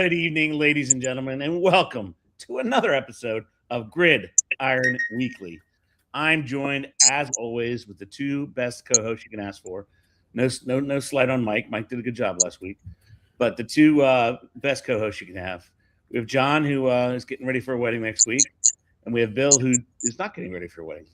Good evening, ladies and gentlemen, and welcome to another episode of Gridiron Weekly. I'm joined, as always, with the two best co-hosts you can ask for. No slight on Mike. Mike did a good job last week, but the two best co-hosts you can have. We have John, who is getting ready for a wedding next week, and we have Bill, who is not getting ready for a wedding.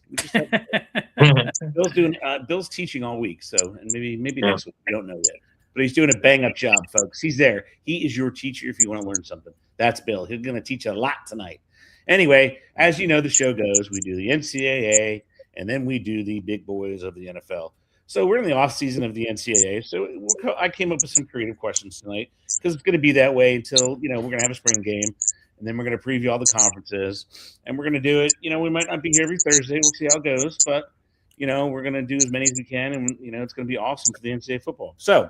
Bill's teaching all week, so and maybe next week. We don't know yet. But he's doing a bang-up job, folks. He's there. He is your teacher if you want to learn something. That's Bill. He's going to teach you a lot tonight. Anyway, as you know, the show goes. We do the NCAA, and then we do the big boys of the NFL. So we're in the off-season of the NCAA. So I came up with some creative questions tonight because it's going to be that way until, we're going to have a spring game, and then we're going to preview all the conferences, and we're going to do it. We might not be here every Thursday. We'll see how it goes, but, we're going to do as many as we can, and, it's going to be awesome for the NCAA football. So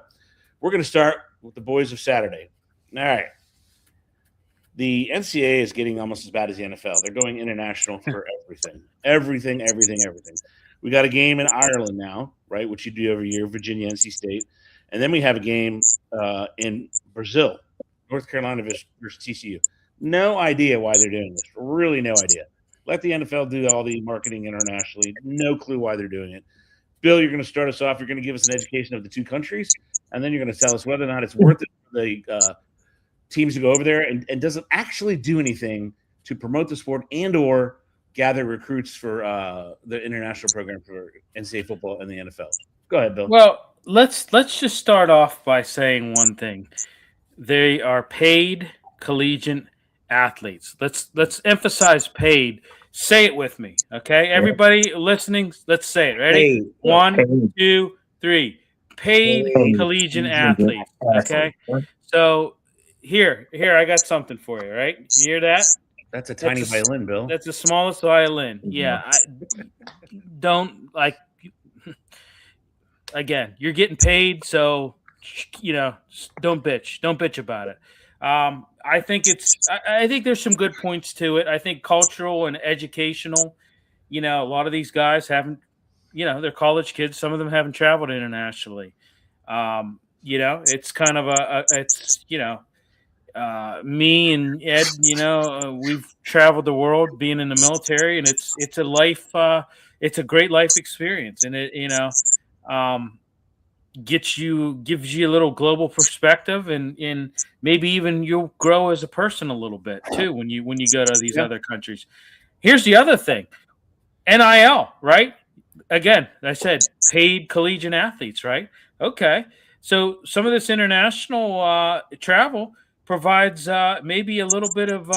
we're going to start with the boys of Saturday. All right. The NCAA is getting almost as bad as the NFL. They're going international for everything. Everything. We got a game in Ireland now, right, which you do every year, Virginia, NC State. And then we have a game in Brazil, North Carolina versus TCU. No idea why they're doing this. Really no idea. Let the NFL do all the marketing internationally. No clue why they're doing it. Bill, you're going to start us off. You're going to give us an education of the two countries, and then you're going to tell us whether or not it's worth it for the teams to go over there, and does it actually do anything to promote the sport and or gather recruits for the international program for NCAA football and the NFL. Go ahead, Bill. Well, let's just start off by saying one thing. They are paid collegiate athletes. Let's emphasize paid. Say it with me, okay? Everybody listening, let's say it. Ready? Paid. 1, 2, 3. Paid collegiate athletes, okay? So here, I got something for you, right? You hear that? That's a tiny violin, Bill. That's the smallest violin. Yeah. Again, you're getting paid, so, don't bitch. Don't bitch about it. I think there's some good points to it. I think cultural and educational, a lot of these guys haven't, they're college kids. Some of them haven't traveled internationally. It's kind of me and Ed, we've traveled the world being in the military, and it's a life, it's a great life experience. And it, gives you a little global perspective, and maybe even you'll grow as a person a little bit too when you go to these other countries. Here's the other thing. NIL, right? Again, I said paid collegiate athletes, right? Okay. So some of this international travel provides maybe a little bit of,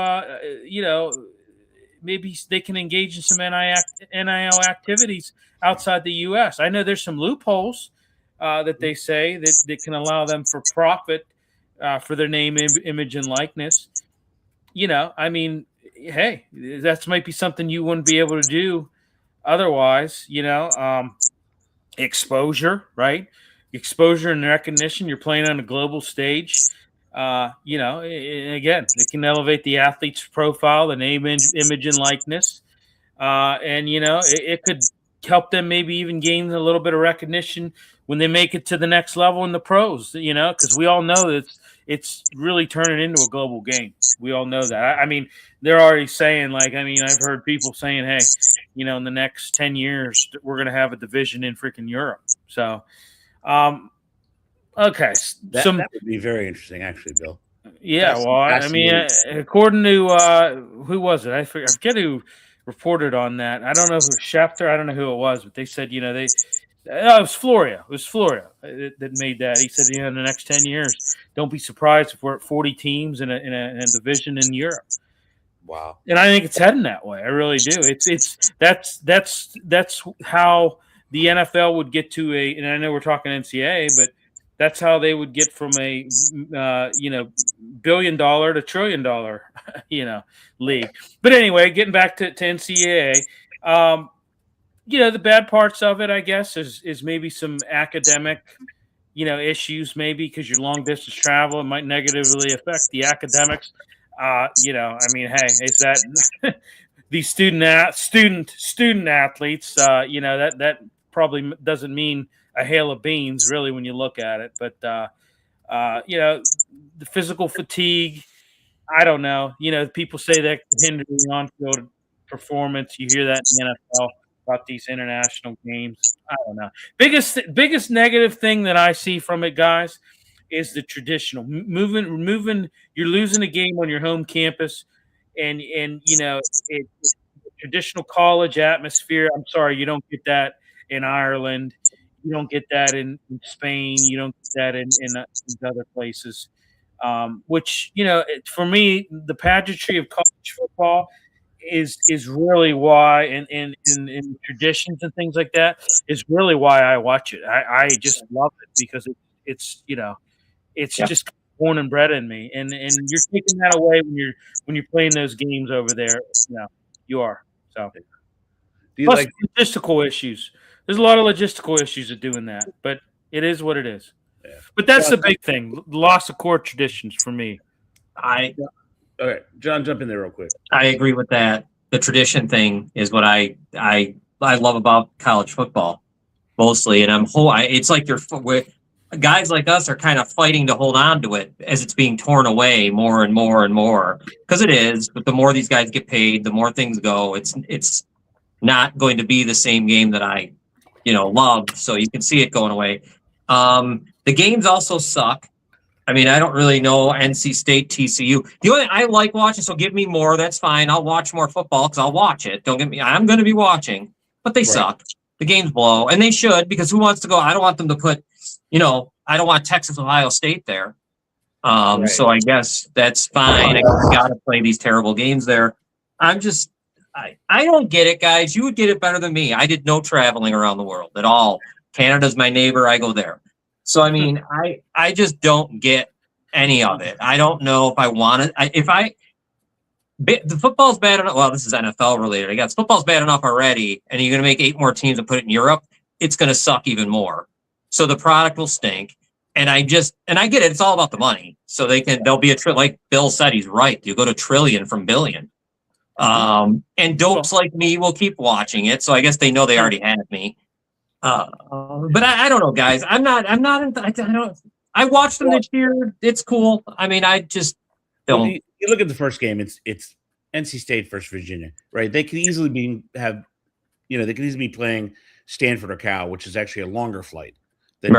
maybe they can engage in some NIL activities outside the U.S. I know there's some loopholes that they say that can allow them for profit for their name, image, and likeness. Hey, that might be something you wouldn't be able to do otherwise. Exposure, right? Exposure and recognition. You're playing on a global stage. Again, it can elevate the athlete's profile, the name, image, and likeness. It could help them maybe even gain a little bit of recognition when they make it to the next level in the pros, because we all know that it's really turning into a global game. We all know that. They're already saying, I've heard people saying, hey, in the next 10 years, we're going to have a division in freaking Europe. So, okay. That would be very interesting, actually, Bill. Yeah, according to who was it? I forget who reported on that. I don't know if it was Schefter. I don't know who it was, but they said, it was Floria. It was Floria that made that. He said, in the next 10 years, don't be surprised if we're at 40 teams in a division in Europe. Wow. And I think it's heading that way. I really do. That's how the NFL would get to and I know we're talking NCAA, but that's how they would get from a $1 billion to $1 trillion league. But anyway, getting back to NCAA, the bad parts of it, I guess, is maybe some academic, issues, maybe because your long distance travel, it might negatively affect the academics. Hey, is that these student athletes? That probably doesn't mean a hail of beans, really, when you look at it. But the physical fatigue, I don't know. People say that can hinder the on-field performance. You hear that in the NFL about these international games. I don't know. Biggest negative thing that I see from it, guys, is the traditional moving. You're losing a game on your home campus, and it's traditional college atmosphere. I'm sorry, you don't get that in Ireland. You don't get that in Spain. You don't get that in these other places. Which for me, the pageantry of college football is really why, and traditions and things like that is really why I watch it. I just love it because it's Yeah. just born and bred in me, and you're taking that away when you're playing those games over there. You are. So Do you plus like? logistical issues. There's a lot of logistical issues of doing that, but it is what it is. Yeah. But that's the big thing: loss of core traditions for me. I Okay, John, jump in there real quick. I agree with that. The tradition thing is what I love about college football mostly, and it's like guys like us are kind of fighting to hold on to it as it's being torn away more and more and more, because it is. But the more these guys get paid, the more things go. It's not going to be the same game that I love. So you can see it going away. The games also suck. I mean, I don't really know NC State, TCU. The only I like watching, so give me more. That's fine. I'll watch more football because I'll watch it. Don't get me. I'm going to be watching, but they suck. The games blow, and they should, because who wants to go? I don't want them to put, I don't want Texas, Ohio State there. So I guess that's fine. I got to play these terrible games there. I don't get it, guys. You would get it better than me. I did no traveling around the world at all. Canada's my neighbor. I go there. So, I mean, I just don't get any of it. I don't know if I want it. The football's bad enough. Well, this is NFL related, I guess. Football's bad enough already, and you're going to make 8 more teams and put it in Europe. It's going to suck even more. So the product will stink. And I get it. It's all about the money. So there'll be like Bill said, he's right. You go to trillion from billion. And dopes like me will keep watching it. So I guess they know they already had me. But I don't know, guys. I watched them this year. It's cool. I mean, I just don't. Well, you look at the first game. It's NC State versus Virginia, right? They could easily be playing Stanford or Cal, which is actually a longer flight than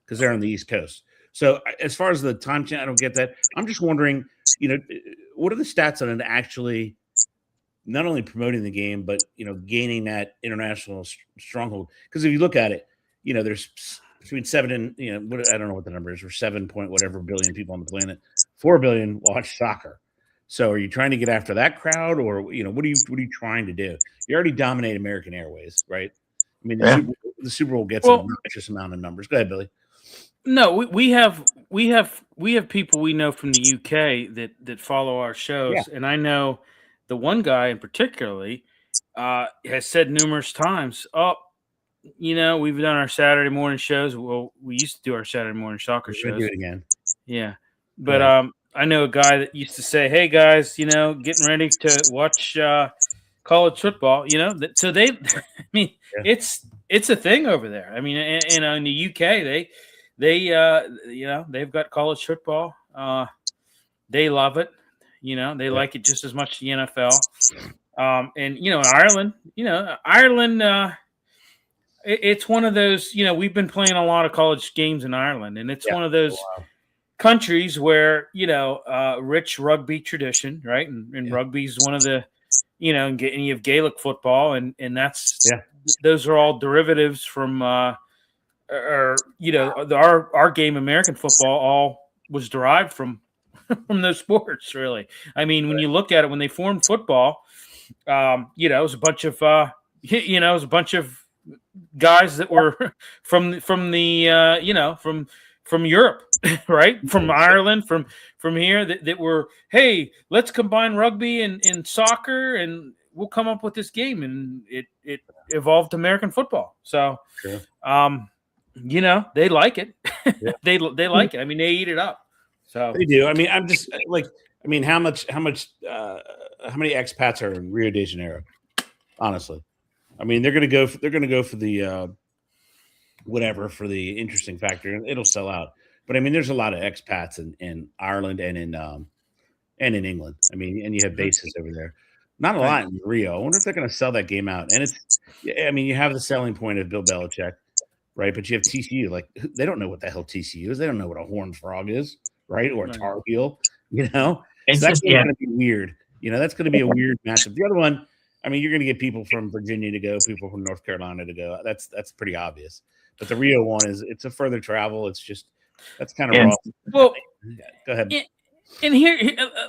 because they're on the East Coast. So as far as the time change, I don't get that. I'm just wondering, what are the stats on it actually? Not only promoting the game, but gaining that international stronghold. Because if you look at it, there's between 7 and I don't know what the number is, or 7 point whatever billion people on the planet. 4 billion watch soccer. So are you trying to get after that crowd, or what are you trying to do? You already dominate American Airways, right? I mean, the Super Bowl gets an obnoxious amount of numbers. Go ahead, Billy. No, we have people we know from the UK that follow our shows, and I know. The one guy in particularly has said numerous times, we've done our Saturday morning shows. Well, we used to do our Saturday morning soccer shows. Do it again. Yeah. But I know a guy that used to say, hey, guys, getting ready to watch college football, So it's a thing over there. I mean, in the UK, they've got college football. They love it. They like it just as much as the NFL. And, in Ireland, it's one of those, we've been playing a lot of college games in Ireland, and it's one of those countries where, rich rugby tradition, right? And rugby is one of the, and you have Gaelic football, and that's, those are all derivatives from, our game, American football, all was derived from those sports, really. I mean, when you look at it, when they formed football, it was a bunch of guys that were from Europe, right? From Ireland, from here that were, hey, let's combine rugby and soccer, and we'll come up with this game, and it evolved to American football. So, they like it. they like it. I mean, they eat it up. So they do. I mean, I'm just like, how many expats are in Rio de Janeiro? Honestly, I mean, they're gonna go for the for the interesting factor, and it'll sell out. But I mean, there's a lot of expats in Ireland and and in England. I mean, and you have bases over there. Not a lot in Rio. I wonder if they're going to sell that game out. And it's, I mean, you have the selling point of Bill Belichick, right? But you have TCU. Like, they don't know what the hell TCU is. They don't know what a horned frog is, right? Or a Tar Heel, you know? It's so that's just, going to be weird. You know, that's going to be a weird matchup. The other one, I mean, you're going to get people from Virginia to go, people from North Carolina to go. That's pretty obvious. But the Rio one it's a further travel. It's just, that's kind of raw. Well, go ahead. And here,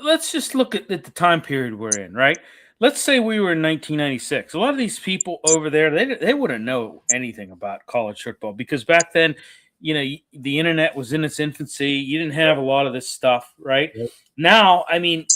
let's just look at the time period we're in, right? Let's say we were in 1996. A lot of these people over there, they wouldn't know anything about college football because back then, you know, the internet was in its infancy. You didn't have a lot of this stuff, right? Yep. Now, I mean,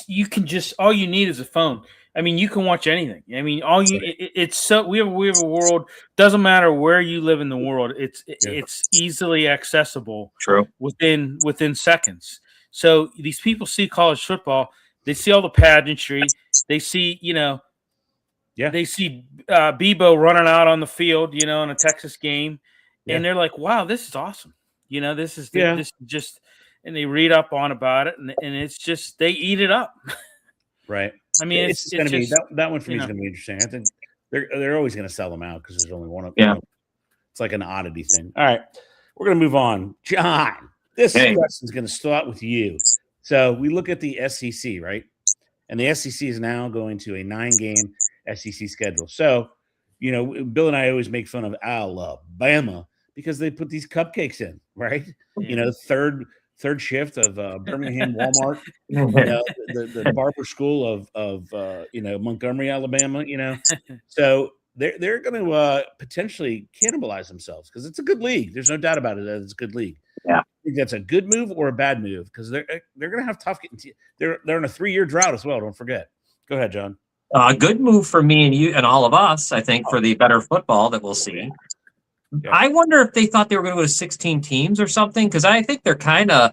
you can just, all you need is a phone. I mean, you can watch anything. I mean, it's so we have a world. Doesn't matter where you live in the world. It's easily accessible. True. Within seconds. So these people see college football. They see all the pageantry. They see, you know, they see Bebo running out on the field, you know, in a Texas game, and they're like, "Wow, this is awesome." You know, this is just, and they read up on about it, and it's just they eat it up. Right. I mean, it's going to be that one for me is going to be interesting. I think they're always going to sell them out because there's only one of them. Yeah. It's like an oddity thing. All right, we're going to move on. John, this question is going to start with you. So we look at the SEC, right? And the SEC is now going to a 9-game SEC schedule. So, you know, Bill and I always make fun of Alabama because they put these cupcakes in, right? You know, third shift of Birmingham Walmart, you know, the barber school of you know, Montgomery, Alabama, you know. So they're going to potentially cannibalize themselves because it's a good league. There's no doubt about it that it's a good league. Yeah. I think that's a good move or a bad move because they're going to have tough getting. They're in a 3-year drought as well. Don't forget. Go ahead, John. A good move for me and you and all of us, I think, for the better football that we'll see. Yeah. I wonder if they thought they were going to go to 16 teams or something because I think they're kind of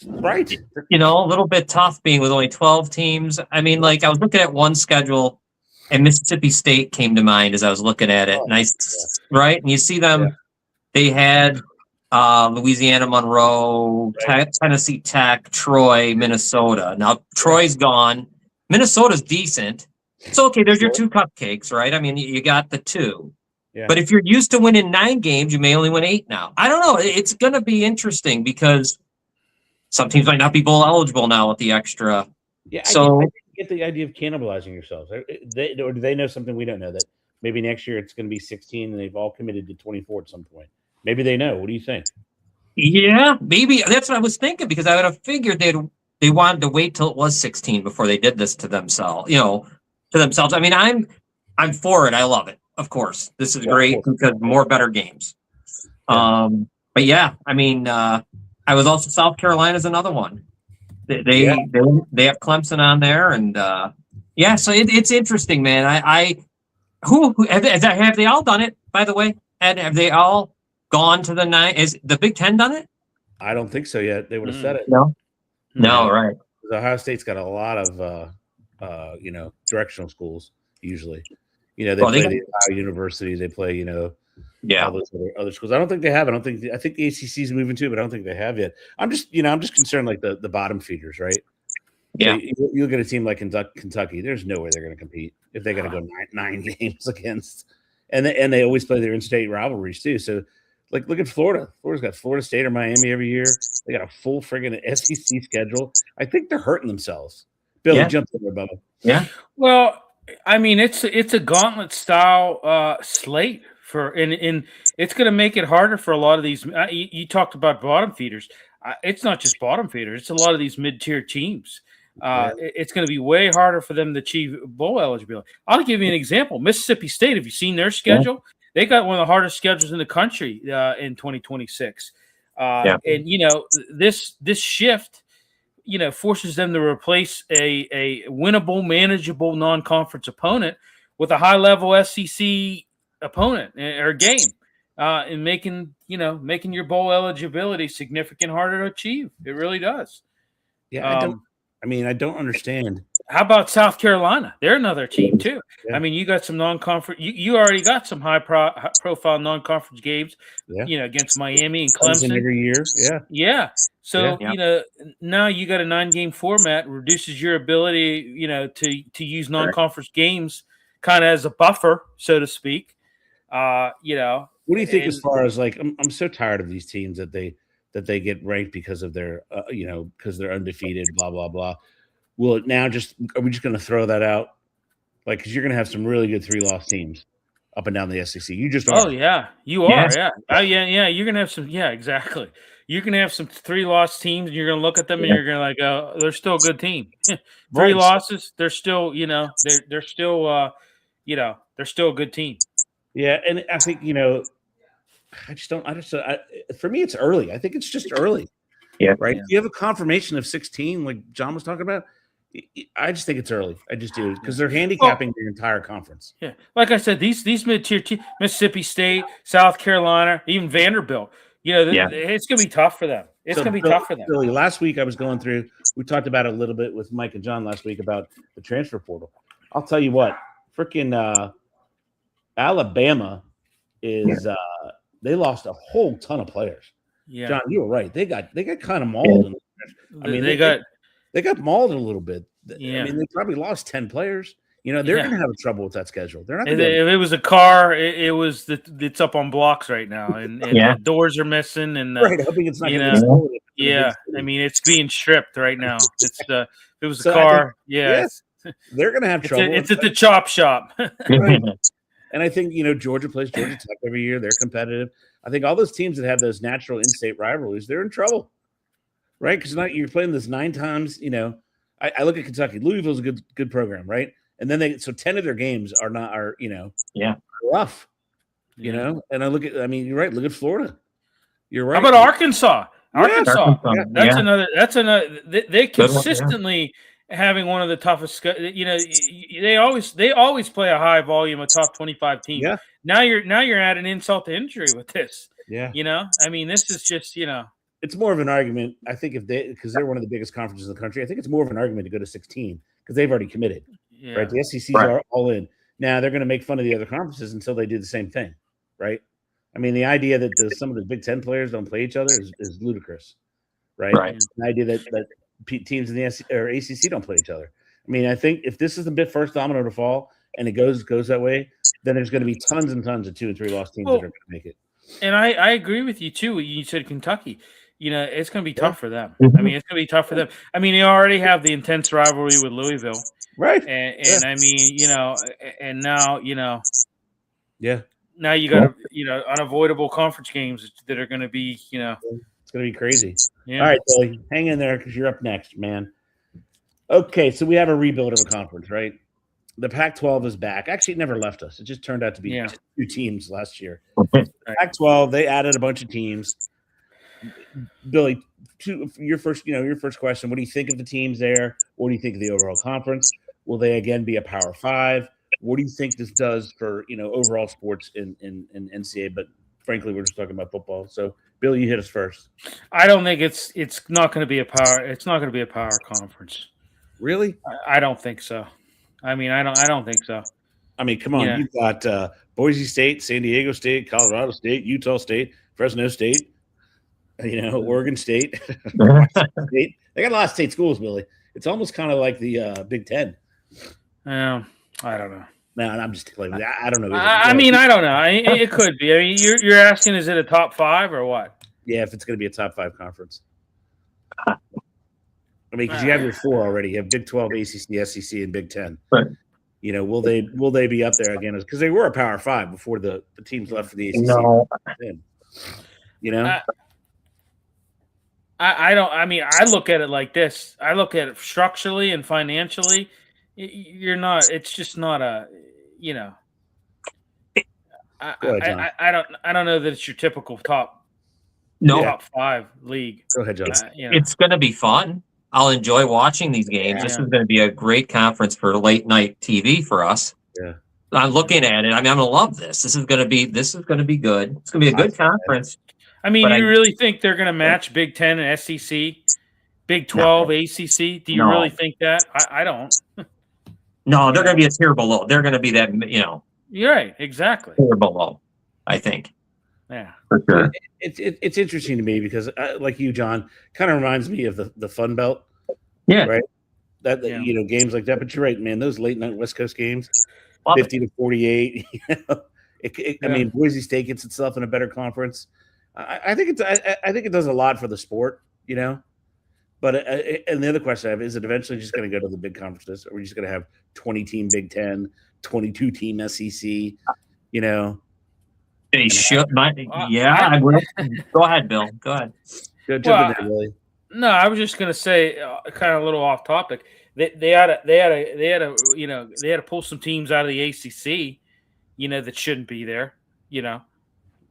right. You know, a little bit tough being with only 12 teams. I mean, like I was looking at one schedule, and Mississippi State came to mind as I was looking at it. Right, and you see them. Yeah. They had Louisiana Monroe, Tennessee Tech, Troy, Minnesota. Now Troy's gone. Minnesota's decent. So okay, there's your 2 cupcakes, right? I mean, you got the 2. Yeah. But if you're used to winning 9 games, you may only win 8 now. I don't know. It's going to be interesting because some teams might not be bowl eligible now with the extra. Yeah, so I get the idea of cannibalizing yourselves. Or do they know something we don't know, that maybe next year it's going to be 16 and they've all committed to 24 at some point? Maybe they know. What do you think? Yeah, maybe that's what I was thinking because I would have figured they wanted to wait till it was 16 before they did this to themselves. You know, to themselves. I mean, I'm for it. I love it. Of course, this is great because more better games. Yeah. But yeah, I mean, I was also South Carolina's another one. They have Clemson on there, and so it's interesting, man. Who have they all done it? By the way, and have they all gone to the 9? Is the Big Ten done it? I don't think so yet. They would have said it. No, right. Ohio State's got a lot of you know, directional schools usually. You know, they play the Ohio University. They play, you know, all those other schools. I don't think they have. I think the ACC is moving too, but I don't think they have yet. I'm just concerned like the bottom feeders, right? Yeah, so you look at a team like Kentucky. There's no way they're going to compete if they got to go 9 games against, and they always play their in-state rivalries too. So, like, look at Florida. Florida's got Florida State or Miami every year. They got a full friggin' SEC schedule. I think they're hurting themselves. Billy, jump in there, Bubba. Yeah. Well, I mean, it's a gauntlet style slate and it's going to make it harder for a lot of these. You talked about bottom feeders. It's not just bottom feeders. It's a lot of these mid-tier teams. It's going to be way harder for them to achieve bowl eligibility. I'll give you an example. Mississippi State. Have you seen their schedule? Yeah. They got one of the hardest schedules in the country in 2026. And you know, this shift, you know, forces them to replace a winnable, manageable non-conference opponent with a high-level SEC opponent or game, and making your bowl eligibility significant harder to achieve. It really does. Yeah, I mean, I don't understand. How about South Carolina? They're another team too. Yeah. I mean, you got some non-conference. You already got some high-profile non-conference games. Yeah. Against Miami and Clemson Clemson every year. Yeah. Yeah. So Yeah. now you got a 9-game format, reduces your ability, to use non-conference games kind of as a buffer, so to speak. What do you think as far as like I'm so tired of these teams that they get ranked because of their because they're undefeated, blah blah blah. Will it now are we just going to throw that out? Like, because you're going to have some really good 3-loss teams up and down the SEC. You just are. Oh yeah, you are. Yeah. Oh yeah. You're gonna have some. Yeah, exactly. You're gonna have some 3-loss teams, and you're gonna look at them, and you're gonna like, oh, they're still a good team. 3 losses, they're still, they're still, they're still a good team. Yeah, and I think for me, it's early. I think it's just early. Yeah. Right. Yeah. You have a confirmation of 16, like John was talking about. I just think it's early. I just do, because they're handicapping their entire conference. Yeah, like I said, these mid-tier teams, Mississippi State, South Carolina, even Vanderbilt. It's going to be tough for them. It's going to be tough for them. Billy, last week I was going through. We talked about it a little bit with Mike and John last week about the transfer portal. I'll tell you what, freaking Alabama is. They lost a whole ton of players. Yeah, John, you were right. They got kind of mauled. I mean, they got mauled a little bit. Yeah. I mean, they probably lost 10 players. They're going to have trouble with that schedule. They're not. If it was a car, it's up on blocks right now, and the doors are missing, and right. Hoping it's not going to be stolen. Yeah, I mean, it's being stripped right now. It's if it was a car, they're going to have trouble. It's at the chop shop. Right. And I think Georgia plays Georgia Tech every year. They're competitive. I think all those teams that have those natural in-state rivalries, they're in trouble, right? Because you're playing this 9 times. I look at Kentucky. Louisville's a good program, right? And then 10 of their games are rough, And I you're right. Look at Florida. You're right. How about Arkansas? Arkansas. Yeah. That's another. They consistently having one of the toughest. They always play a high volume of top 25 teams. Yeah. Now you're adding insult to injury with this. Yeah. This is just It's more of an argument, I think, because they're one of the biggest conferences in the country. I think it's more of an argument to go to 16 because they've already committed. Yeah. Right? The SECs are all in. Now they're going to make fun of the other conferences until they do the same thing, right? I mean, the idea that some of the Big Ten players don't play each other is ludicrous, right? The idea that teams in the ACC don't play each other. I mean, I think if this is the first domino to fall and it goes that way, then there's going to be tons and tons of 2 and 3 loss teams that are going to make it. And I agree with you too. You said Kentucky. It's going to be tough for them. I mean, it's going to be tough for them. I mean, they already have the intense rivalry with Louisville. Right. And I mean, and now, now you got unavoidable conference games that are going to be, it's going to be crazy. Yeah. All right, Billy, hang in there because you're up next, man. Okay, so we have a rebuild of a conference, right? The Pac-12 is back. Actually, it never left us. It just turned out to be 2 teams last year. Pac-12, they added a bunch of teams. Billy, your first question. What do you think of the teams there? What do you think of the overall conference? Will they again be a Power 5? What do you think this does for overall sports in NCAA? But frankly, we're just talking about football. So, Billy, you hit us first. I don't think it's not going to be a power. It's not going to be a power conference. Really? I don't think so. I mean, I don't think so. I mean, come on. Yeah. You've got Boise State, San Diego State, Colorado State, Utah State, Fresno State. Oregon State. State. They got a lot of state schools, Billy. It's almost kind of like the Big Ten. I don't know. No, I'm just playing. I don't know. I mean, I don't know. It could be. I mean, you're asking, is it a top 5 or what? Yeah, if it's going to be a top 5 conference. I mean, because you have your 4 already. You have Big 12, ACC, SEC, and Big 10. Right. Will they be up there again? Because they were a Power 5 before the teams left for the ACC. No. I don't. I mean, I look at it like this. I look at it structurally and financially. You're not. It's just not a. I don't know that it's your typical top 5 league. Go ahead, John. It's going to be fun. I'll enjoy watching these games. Yeah. This is going to be a great conference for late night TV for us. Yeah. I'm looking at it. I mean, I'm going to love this. This is going to be good. It's going to be a good conference. I mean, you really think they're going to match Big Ten and SEC? Big 12, ACC. Do you really think that? I don't. No, they're going to be a tier below. They're going to be that, You're right. Exactly. tier below, I think. Yeah. For sure. It's interesting to me because, like you, John, kind of reminds me of the Fun Belt. Yeah. Right. Games like that. But you're right, man. Those late night West Coast games, Love 50-48. I mean, Boise State gets itself in a better conference. I think it does a lot for the sport, But and the other question I have is: it eventually just going to go to the big conferences? Or are we just going to have 20-team Big Ten, 22-team SEC? They should. I will. Go ahead, Bill. Go ahead. Go jump in there, Willie. No, I was just going to say, kind of a little off topic. They had to pull some teams out of the ACC, that shouldn't be there. Yeah.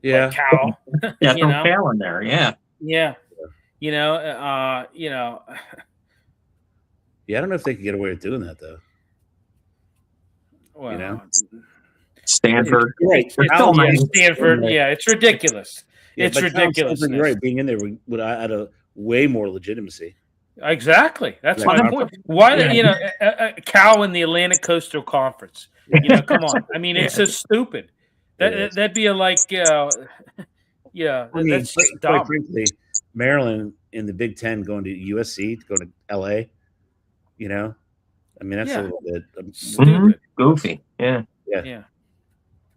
Like Cal. Yeah, some Cal in there. Yeah. Yeah. Yeah, I don't know if they could get away with doing that though. Well, Stanford, right? Stanford, it's ridiculous. Yeah, it's ridiculous. You're right. Being in there would add a way more legitimacy. Exactly. That's my point. Why, Cal in the Atlantic Coastal Conference? Come on. I mean, it's so stupid. That'd be that's just dumb. Quite frankly, Maryland in the Big Ten going to USC, to go to LA, I mean, that's a little bit stupid. Goofy. Yeah.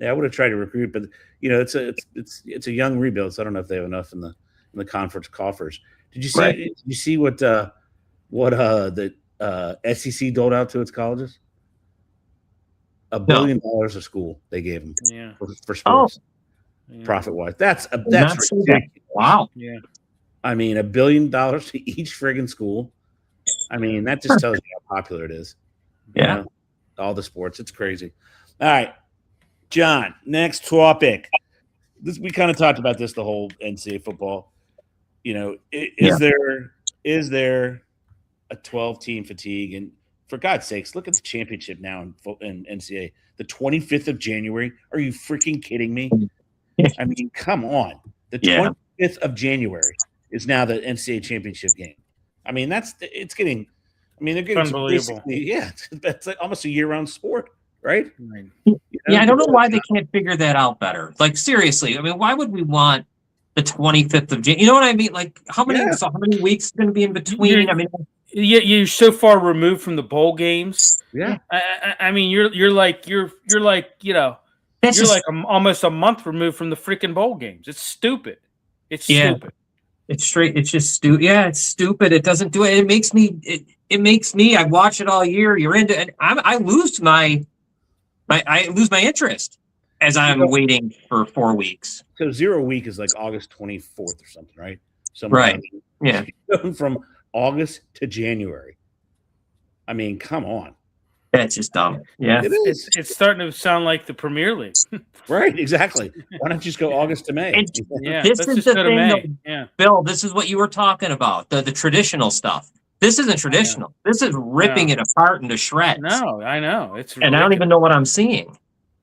I would have tried to recruit, but it's a young rebuild, so I don't know if they have enough in the conference coffers. Did you see? Right. Did you see what the SEC doled out to its colleges? $1 billion a school they gave them for sports, profit wise. That's ridiculous. Wow. Yeah. I mean, $1 billion to each friggin' school. I mean, that just tells you how popular it is. Yeah. All the sports. It's crazy. All right. John, next topic. We kind of talked about this, the whole NCAA football. Is there a 12-team fatigue? And for God's sakes, look at the championship now in NCAA. The 25th of January. Are you freaking kidding me? I mean, come on. The 25th of January is now the NCAA championship game. I mean, they're getting unbelievable. It's like almost a year-round sport, right? I don't know why they can't figure that out better. Like, seriously, I mean, why would we want the 25th of January? You know what I mean? Like, how many weeks is going to be in between? You're so far removed from the bowl games. Yeah. I mean, you're like almost a month removed from the freaking bowl games. It's stupid. It's stupid. It's straight. It's just stupid. Yeah, it's stupid. It doesn't do it. It makes me. I watch it all year. You're into it. I lose my interest as I'm waiting for 4 weeks. So 0 week is like August 24th or something, right? Right. Yeah. From August to January. I mean, come on. That's just dumb. Yeah. It's starting to sound like the Premier League. Right, exactly. Why don't you just go August to May? This is the thing, though, Bill, this is what you were talking about, the traditional stuff. This isn't traditional. This is ripping it apart into shreds. No, I know. It's ridiculous. And I don't even know what I'm seeing.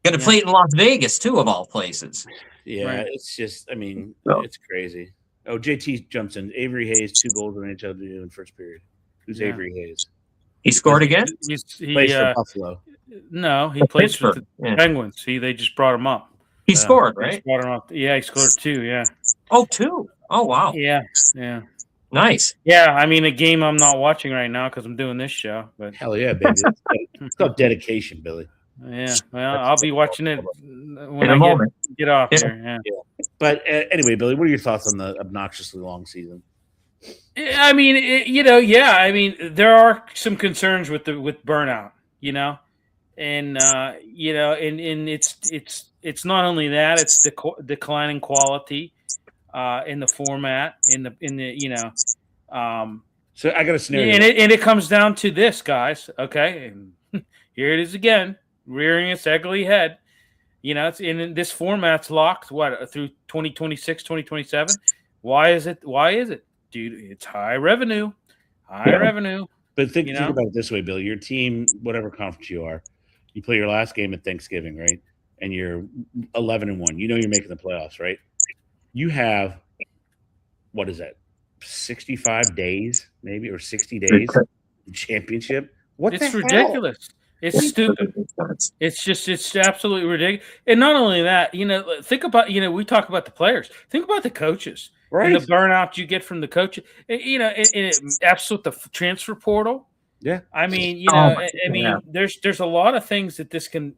Going to play it in Las Vegas, too, of all places. Yeah, It's just, I mean, it's crazy. Oh, JT jumps in. Avery Hayes, 2 goals in HLW in first period. Who's Avery Hayes? He scored again? He plays for Buffalo. No, he plays for the Penguins. They just brought him up. He scored, right? Brought him up. Yeah, he scored 2, yeah. Oh, 2? Oh, wow. Yeah. Nice. Yeah, I mean, a game I'm not watching right now because I'm doing this show. But hell yeah, baby. It's called dedication, Billy. Yeah, well, I'll be watching it when I get off here. Yeah. But anyway, Billy, what are your thoughts on the obnoxiously long season? I mean, I mean, there are some concerns with burnout, and and it's not only that; it's the declining quality in the format, So I got a scenario, and it comes down to this, guys. Okay, and here it is again, rearing its ugly head. It's in this format's locked through 2026, 2027. Why is it? Dude, it's high revenue. But think about it this way, Bill. Your team, whatever conference you are, you play your last game at Thanksgiving, right? And you're 11-1. You're making the playoffs, right? You have, what is that? 65 days, maybe, or 60 days championship. What It's the ridiculous. hell? It's stupid. It's absolutely ridiculous. And not only that, think about, we talk about the players. Think about the coaches and the burnout you get from the coaches. And it apps with the transfer portal. Yeah. I mean, yeah. there's a lot of things that this can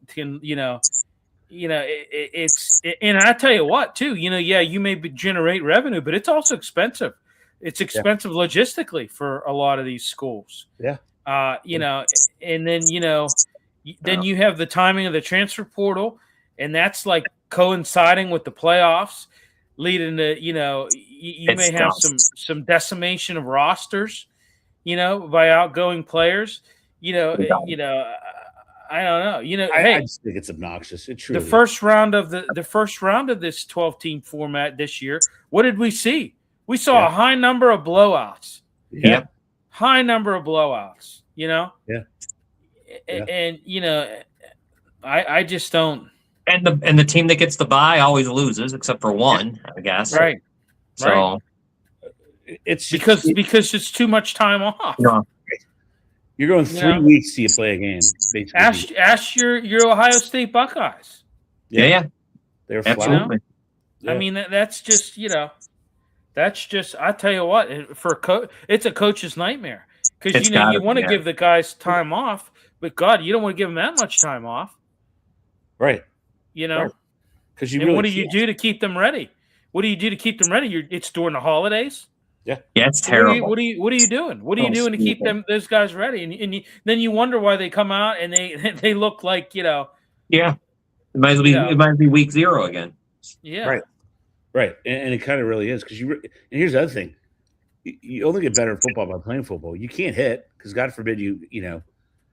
it's and I tell you what too, you may generate revenue, but it's also expensive. It's expensive logistically for a lot of these schools. Yeah. And then then you have the timing of the transfer portal, and that's like coinciding with the playoffs, leading to you may have some decimation of rosters, by outgoing players. I don't know. I just think it's obnoxious. It truly the first round of this 12-team format this year. What did we see? We saw a high number of blowouts. Yeah. High number of blowouts. Yeah. And I just don't. And the team that gets the bye always loses, except for one, I guess. Right. So it's because it's too much time off. No. You're going 3 weeks till you play a game. Basically. Ask your Ohio State Buckeyes. Yeah. They're absolutely. Yeah. I mean, that's just that's just. I tell you what, it's a coach's nightmare because you want to give the guys time off, but God, you don't want to give them that much time off. Right. Because what do you do to keep them ready? What do you do to keep them ready? It's during the holidays. Yeah, it's terrible. What are you doing? What are you doing to keep those guys ready? And then you wonder why they come out and they look like Yeah, it might be week 0 again. Yeah, right, and it kind of really is because and here's the other thing: you only get better at football by playing football. You can't hit because God forbid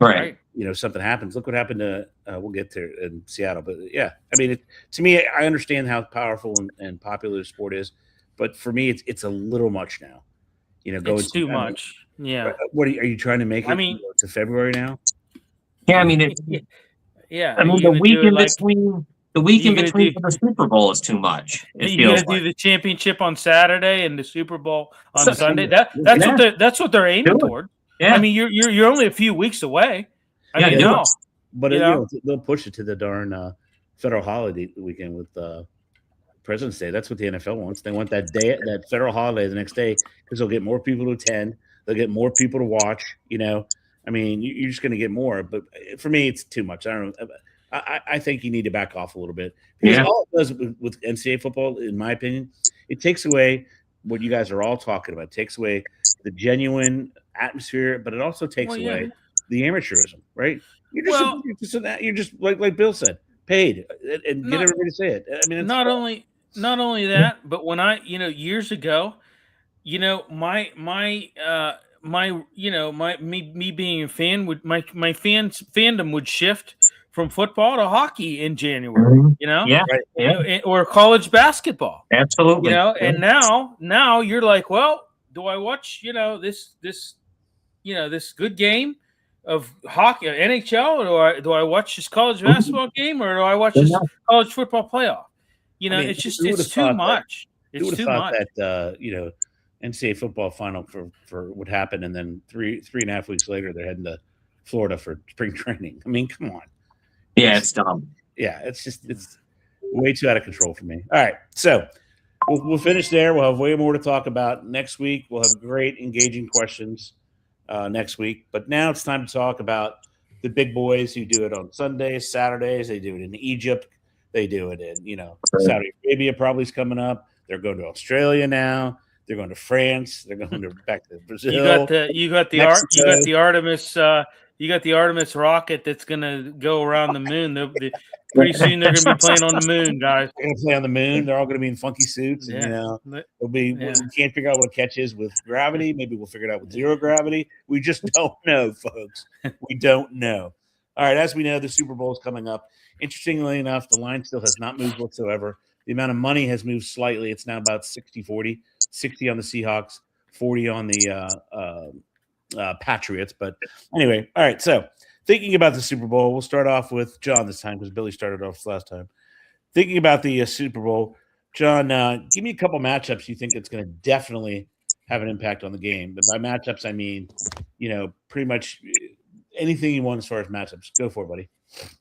right. Something happens. Look what happened to we'll get to in Seattle, but yeah, I mean, to me, I understand how powerful and popular the sport is. But for me, it's a little much now. It's too much. Yeah. What are you trying to make it? To February now? Yeah, I mean yeah. I mean the week in between the Super Bowl is too much. You're gonna do the championship on Saturday and the Super Bowl on Sunday. That's what they're aiming toward. Yeah. I mean, you're only a few weeks away. But they'll push it to the darn federal holiday weekend with President's Day. That's what the NFL wants. They want that day, that federal holiday, the next day, because they'll get more people to attend. They'll get more people to watch. I mean, you're just going to get more. But for me, it's too much. I don't know. I think you need to back off a little bit because all it does with NCAA football, in my opinion, it takes away what you guys are all talking about. It takes away the genuine atmosphere, but it also takes away the amateurism. Right? You're just like Bill said, paid and get everybody to say it. I mean, not only that, but when I, years ago, my me being a fan my fandom would shift from football to hockey in January, or college basketball. Absolutely. And now you're like, well, do I watch, this good game of hockey, NHL, or do I watch this college basketball game, or do I watch this college football playoff? It's too much. It's too much. That NCAA football final for what happened, and then 3.5 weeks later they're heading to Florida for spring training. I mean, come on. Yeah, it's dumb. Yeah, it's way too out of control for me. All right, so we'll finish there. We'll have way more to talk about next week. We'll have great, engaging questions next week. But now it's time to talk about the big boys who do it on Sundays, Saturdays. They do it in Egypt. They do it in, Saudi Arabia probably is coming up. They're going to Australia now. They're going to France. They're going back to Brazil. You got the Artemis rocket that's going to go around the moon. Pretty soon they're going to be playing on the moon, guys. They're going to play on the moon. They're all going to be in funky suits. And, it'll be. We can't figure out what a catch is with gravity. Maybe we'll figure it out with zero gravity. We just don't know, folks. We don't know. All right, as we know, the Super Bowl is coming up. Interestingly enough, the line still has not moved whatsoever. The amount of money has moved slightly. It's now about 60-40, 60 on the Seahawks, 40 on the Patriots. But anyway, all right. So thinking about the Super Bowl, we'll start off with John this time because Billy started off last time. Thinking about the Super Bowl, John, give me a couple matchups you think it's going to definitely have an impact on the game. But by matchups, I mean, pretty much anything you want as far as matchups. Go for it, buddy.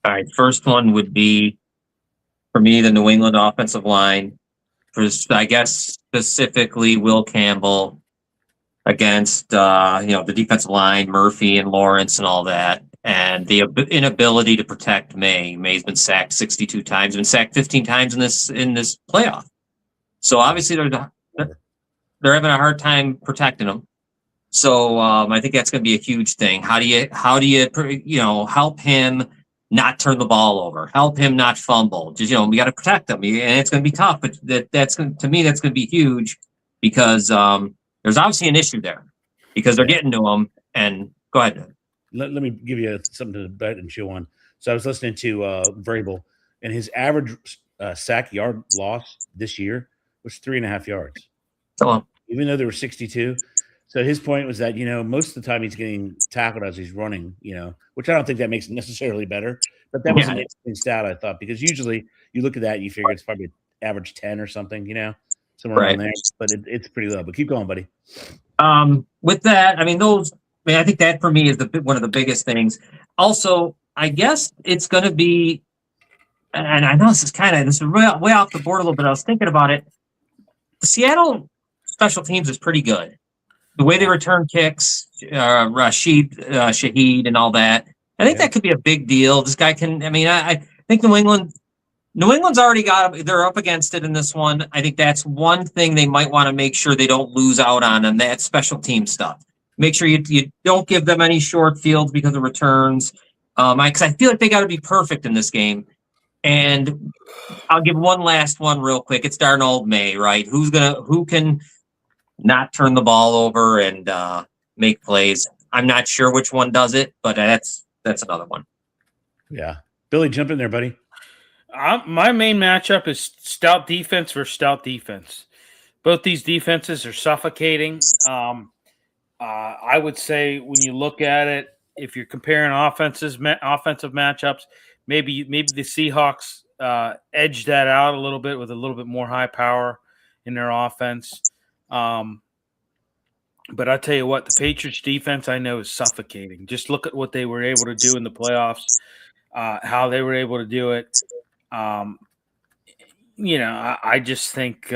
All right, first one would be, for me, the New England offensive line. I guess specifically Will Campbell against the defensive line, Murphy and Lawrence and all that, and the inability to protect May. May's been sacked 62 times, been sacked 15 times in this playoff. So obviously they're having a hard time protecting him. So I think that's going to be a huge thing. How do you help him not turn the ball over, help him not fumble? Just we got to protect him, and it's going to be tough. But that's going to be huge because there's obviously an issue there because they're getting to him. And go ahead. Let me give you something to bet and chew on. So I was listening to Vrabel, and his average sack yard loss this year was 3.5 yards. Even though there were 62. So his point was that, most of the time he's getting tackled as he's running, which I don't think that makes it necessarily better. But that was an interesting stat, I thought, because usually you look at that and you figure it's probably average 10 or something, somewhere around there. But it's pretty low. But keep going, buddy. With that, I think that for me is one of the biggest things. Also, I guess it's going to be, and I know this is way off the board a little bit. I was thinking about it. The Seattle special teams is pretty good. The way they return kicks, Shaheed, and all that. I think that could be a big deal. This guy can. I think New England's already they're up against it in this one. I think that's one thing they might want to make sure they don't lose out on, and that special team stuff. Make sure you don't give them any short fields because of returns. Because I feel like they got to be perfect in this game. And I'll give one last one real quick. It's Darnold May, right? Who can not turn the ball over and make plays? I'm not sure which one does it, but that's another one. Yeah. Billy, jump in there, buddy. My main matchup is stout defense versus stout defense. Both these defenses are suffocating. I would say when you look at it, if you're comparing offensive matchups, maybe the Seahawks edge that out a little bit with a little bit more high power in their offense. But I tell you what, the Patriots defense I know is suffocating. Just look at what they were able to do in the playoffs, how they were able to do it. I just think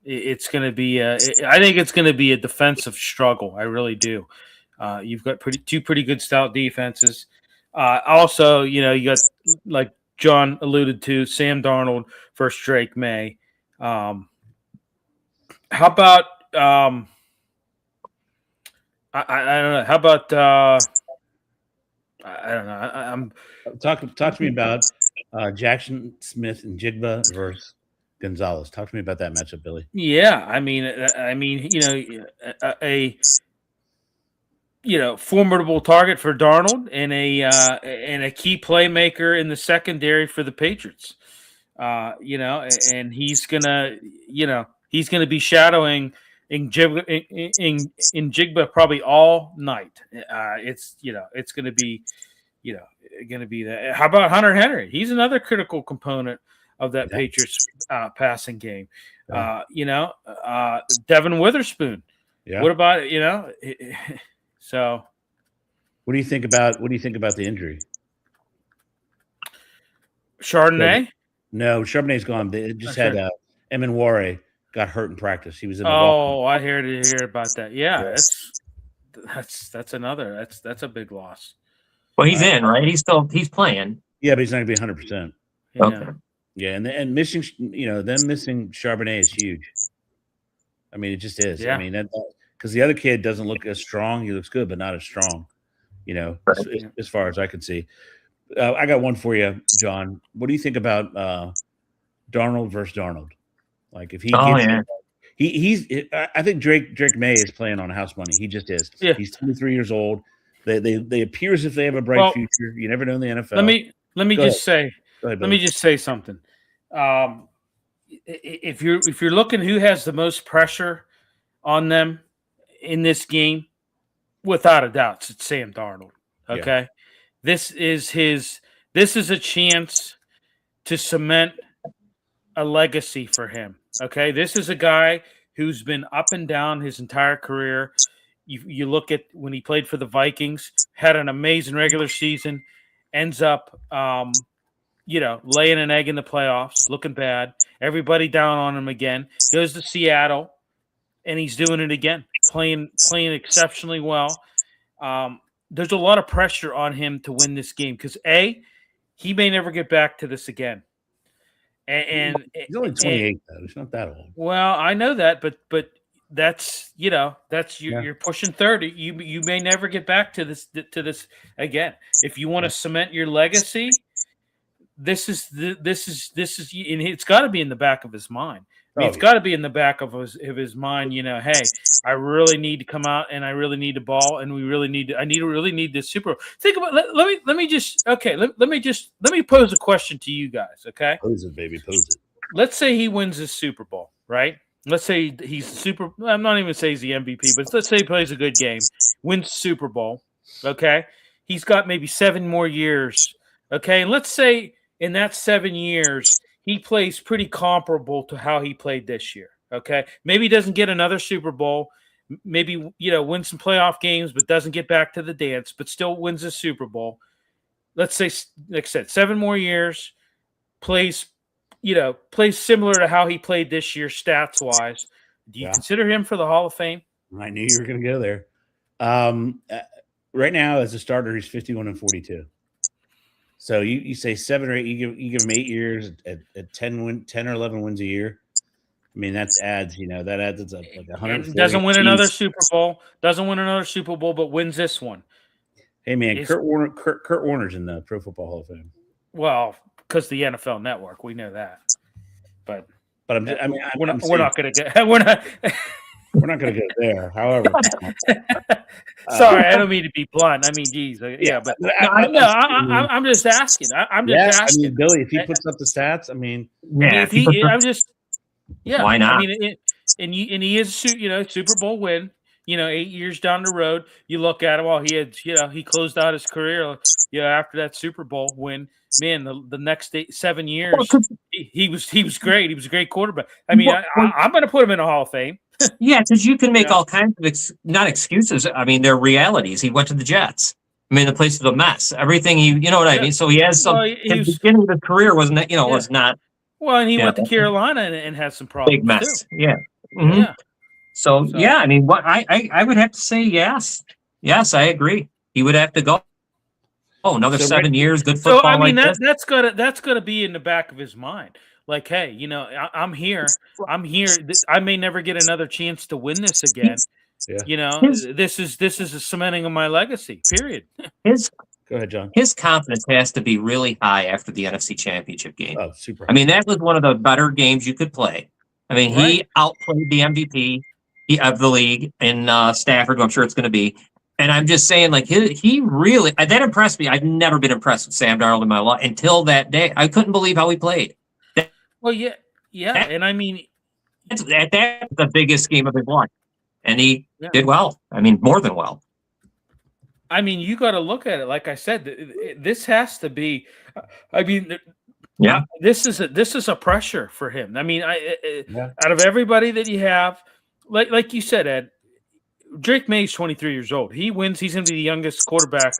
it's going to be I think it's going to be a defensive struggle. I really do. You've got two pretty good stout defenses. Also, you got, like John alluded to, Sam Darnold versus Drake May. How about I don't know. How about I don't know. I'm talk to me about Jackson Smith and Jigba versus Gonzalez. Talk to me about that matchup, Billy. Yeah, formidable target for Darnold and a key playmaker in the secondary for the Patriots. And he's gonna be shadowing in Jigba probably all night. It's gonna be that. How about Hunter Henry? He's another critical component of that Patriots passing game. Devin Witherspoon. Yeah. What about So, what do you think about the injury? Chardonnay? No, Charbonnet's gone. They just had Emenware got hurt in practice. He was in the I hear about that. Yeah, yes. That's a big loss. Well, he's in, right? He's playing. Yeah, but he's not going to be 100%. Yeah. Okay. Yeah, and missing Charbonnet is huge. It just is. Yeah. Because the other kid doesn't look as strong. He looks good, but not as strong, as far as I can see. I got one for you, John. What do you think about Darnold versus Darnold? Like if he I think Drake May is playing on house money. He just is. Yeah. He's 23 years old. They appear as if they have a bright future. You never know in the NFL. Let me just say something. If you're looking who has the most pressure on them in this game, without a doubt, it's Sam Darnold. Okay, yeah. This is a chance to cement a legacy for him. Okay, this is a guy who's been up and down his entire career. You look at when he played for the Vikings, had an amazing regular season, ends up, laying an egg in the playoffs, looking bad. Everybody down on him again. Goes to Seattle, and he's doing it again, playing exceptionally well. There's a lot of pressure on him to win this game because he may never get back to this again. And he's only 28 though. He's not that old. Well, I know that, but that's you're pushing 30. You may never get back to this again. If you want to cement your legacy, this is and it's got to be in the back of his mind. I mean, it's got to be in the back of his mind. Hey, I really need to come out, and I really need the ball, and I really need this Super Bowl. Think about. Let me pose a question to you guys. Okay, pose it, baby, pose it. Let's say he wins this Super Bowl, right? Let's say he's the Super. I'm not even saying he's the MVP, but let's say he plays a good game, wins the Super Bowl. Okay, he's got maybe 7 more years. Okay, and let's say in that 7 years, he plays pretty comparable to how he played this year. Okay, maybe he doesn't get another Super Bowl, maybe wins some playoff games, but doesn't get back to the dance, but still wins the Super Bowl. Let's say, like I said, 7 more years, plays similar to how he played this year stats wise. Do you consider him for the Hall of Fame? I knew you were going to go there. Right now, as a starter, he's 51-42. So you say 7 or 8, you give him 8 years at 10 or 11 wins a year. I mean, that adds it's like 100. Doesn't win another Super Bowl. But wins this one. Hey man, Kurt Warner's in the Pro Football Hall of Fame. Well, because the NFL Network, we know that. But we're not going to go. We're not going to go there. However, sorry, I don't mean to be blunt. I mean, geez, but I'm just asking. I'm just asking. I mean, Billy, if he puts up the stats, I mean, why not? I mean, and he is, Super Bowl win. 8 years down the road, you look at him. Well, he had, he closed out his career. After that Super Bowl win, man, the next 7 years, he was great. He was a great quarterback. I mean, I'm going to put him in the Hall of Fame. Yeah, because you can make all kinds of not excuses. I mean, they're realities. He went to the Jets. I mean, the place was a mess. Everything what I mean. So he has some. The beginning of his career was not. Well, and he went to Carolina and had some problems. Big mess. Too. Yeah. Mm-hmm. Yeah. So I mean, what I would have to say, yes, I agree. He would have to go. Oh, another 7 years, good football. So I mean, like that's gotta be in the back of his mind. Like, hey, I'm here. I may never get another chance to win this again. Yeah. This is a cementing of my legacy. Period. Go ahead, John. His confidence has to be really high after the NFC Championship game. Oh, super. I mean, that was one of the better games you could play. I mean, he outplayed the MVP of the league in Stafford, who I'm sure it's going to be. And I'm just saying, like, he really that impressed me. I've never been impressed with Sam Darnold in my life until that day. I couldn't believe how he played. Well, and I mean, that's the biggest game of his life, and he did well. I mean, more than well. I mean, you got to look at it. Like I said, this has to be. I mean, this is a pressure for him. I mean, out of everybody that you have, like you said, Ed, Drake May's 23 years old. He wins. He's going to be the youngest quarterback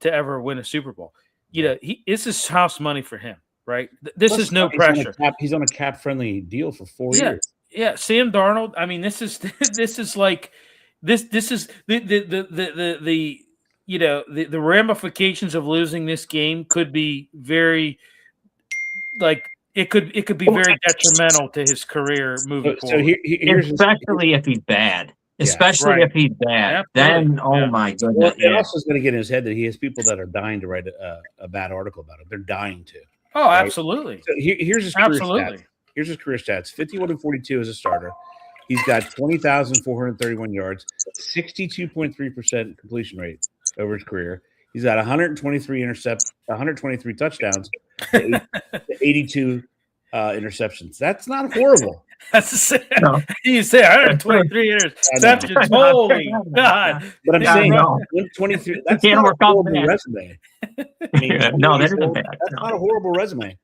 to ever win a Super Bowl. This is house money for him. Right. This is no pressure. He's on a cap-friendly deal for 4 years. Yeah, Sam Darnold. I mean, this is like this is the ramifications of losing this game could be very it could be very detrimental to his career moving forward. Especially if he's bad. Especially if he's bad, then my goodness. Well, it also is going to get in his head that he has people that are dying to write a bad article about him. They're dying to. Oh, right? Absolutely. So here's his career stats. Here's his career stats: 51-42 as a starter. He's got 20,431 yards, 62.3% completion rate over his career. He's got 123 touchdowns, 82 interceptions. That's not horrible. That's you say 123 interceptions. Holy God! But I'm saying 123. That's not a horrible resume. No, that isn't bad. That's not a horrible resume.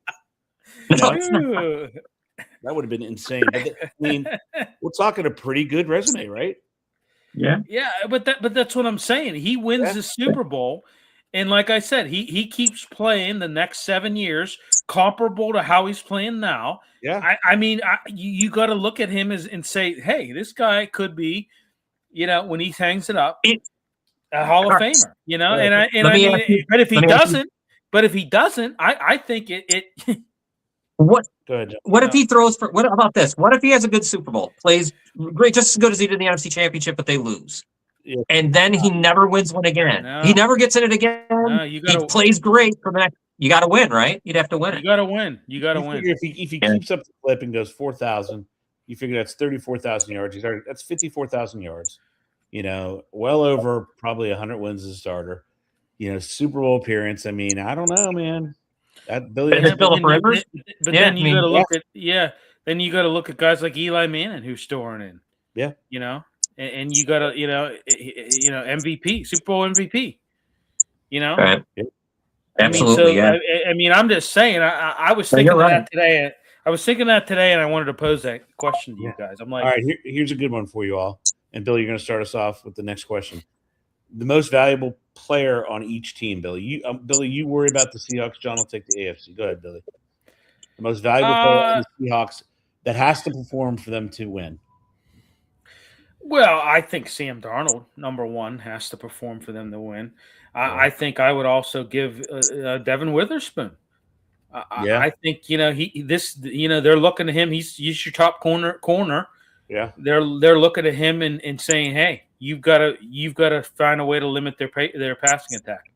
No, it's not. That would have been insane. But I mean, we're talking a pretty good resume, right? Yeah. Yeah, but that's what I'm saying. He wins the Super Bowl, and like I said, he keeps playing the next 7 years comparable to how he's playing now. Yeah. I mean, you got to look at him and say, hey, this guy could be, when he hangs it up, a Hall of Famer. But if he doesn't, I think it What? Good. What if he throws for? What about this? What if he has a good Super Bowl, plays great, just as good as he did in the NFC Championship, but they lose, and then he never wins one again. No. He never gets in it again. No, he plays great for the next. You got to win, right? You'd have to win. You got to win. You got to win. If he keeps up the clip and goes 4,000, you figure that's 34,000 yards. That's 54,000 yards. Well over probably 100 wins as a starter. Super Bowl appearance. I mean, I don't know, man. That Billy. Then you got to look at Then you got to look at guys like Eli Manning who's storing in. Yeah. And you got to MVP, Super Bowl MVP. Right. Yeah. Absolutely. I mean, I'm just saying. I was thinking that today. I was thinking that today, and I wanted to pose that question to you guys. I'm like, all right, here's a good one for you all. And Billy, you're going to start us off with the next question. The most valuable player on each team, Billy. Billy, you worry about the Seahawks. John will take the AFC. Go ahead, Billy. The most valuable player on the Seahawks that has to perform for them to win. Well, I think Sam Darnold, number one, has to perform for them to win. I think I would also give Devin Witherspoon. I think they're looking at him. He's your top corner. Yeah, they're looking at him and saying, "Hey, you've got to find a way to limit their passing attack."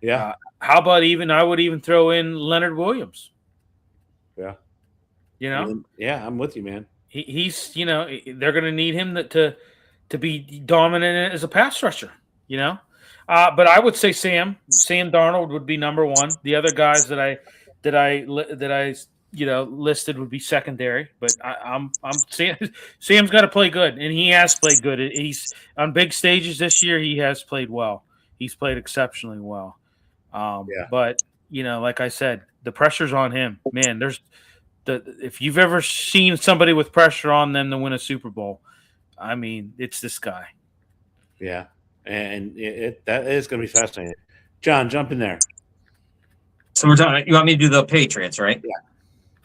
Yeah. How about I would even throw in Leonard Williams. Yeah. Yeah, I'm with you, man. He's they're going to need him to be dominant as a pass rusher. But I would say Sam Darnold would be number one. The other guys that I listed would be secondary. But I'm Sam's got to play good, and he has played good. He's on big stages this year. He has played well. He's played exceptionally well. But like I said, the pressure's on him. Man, if you've ever seen somebody with pressure on them to win a Super Bowl, I mean, it's this guy. Yeah. And that is going to be fascinating. John, jump in there. So we're talking. You want me to do the Patriots, right?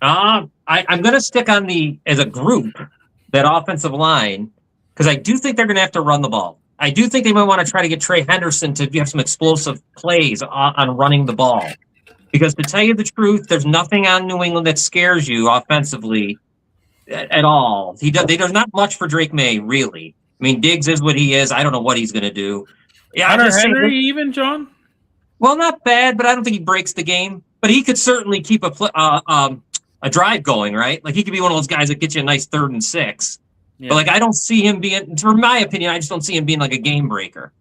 Yeah. I'm going to stick on as a group that offensive line because I do think they're going to have to run the ball. I do think they might want to try to get Trey Henderson to have some explosive plays on running the ball. Because to tell you the truth, there's nothing on New England that scares you offensively at all. There's not much for Drake May, really. I mean, Diggs is what he is. I don't know what he's going to do. Yeah, Hunter Henry, even, John? Well, not bad, but I don't think he breaks the game. But he could certainly keep a drive going, right? Like he could be one of those guys that gets you a nice 3rd and 6. Yeah. But I don't see him being, for my opinion, I just don't see him being like a game breaker.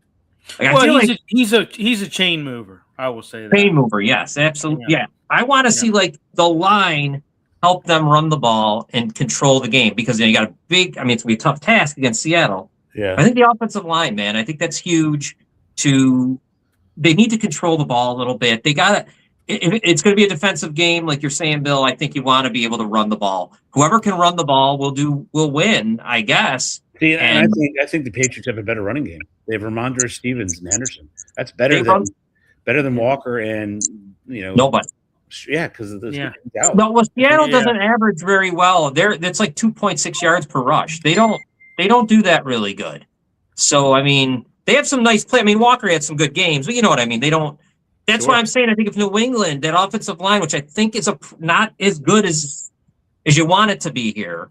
He's a chain mover. I will say that. Chain mover, yes, absolutely. Yeah. I want to see the line help them run the ball and control the game because you got it's going to be a tough task against Seattle. Yeah. I think the offensive line, man, I think that's huge they need to control the ball a little bit. They got to, it's going to be a defensive game. Like you're saying, Bill, I think you want to be able to run the ball. Whoever can run the ball will win, I guess. See, and I think the Patriots have a better running game. They have Ramondre Stevens and Henderson. That's better than Walker and nobody. Yeah, because of this. No, Seattle doesn't average very well. It's like 2.6 yards per rush. They don't do that really good. So I mean, they have some nice play. I mean, Walker had some good games, but you know what I mean. They don't. That's why I'm saying I think if New England, that offensive line, which I think is not as good as you want it to be here,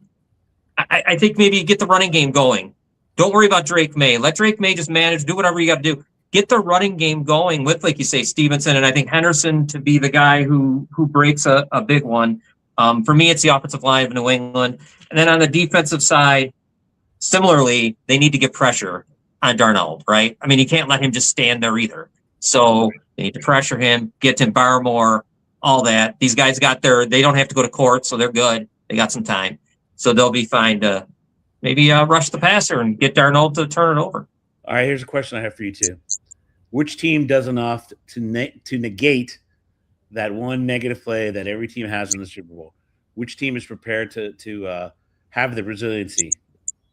I think maybe you get the running game going. Don't worry about Drake May. Let Drake May just manage, do whatever you got to do. Get the running game going with, like you say, Stevenson, and I think Henderson to be the guy who breaks a big one. For me, it's the offensive line of New England. And then on the defensive side, similarly, they need to get pressure on Darnold, right? I mean, you can't let him just stand there either. So they need to pressure him, get Tim Barmore, all that. These guys they don't have to go to court, so they're good. They got some time. So they'll be fine to maybe rush the passer and get Darnold to turn it over. All right, here's a question I have for you too. Which team does enough to negate that one negative play that every team has in the Super Bowl? which team is prepared to have the resiliency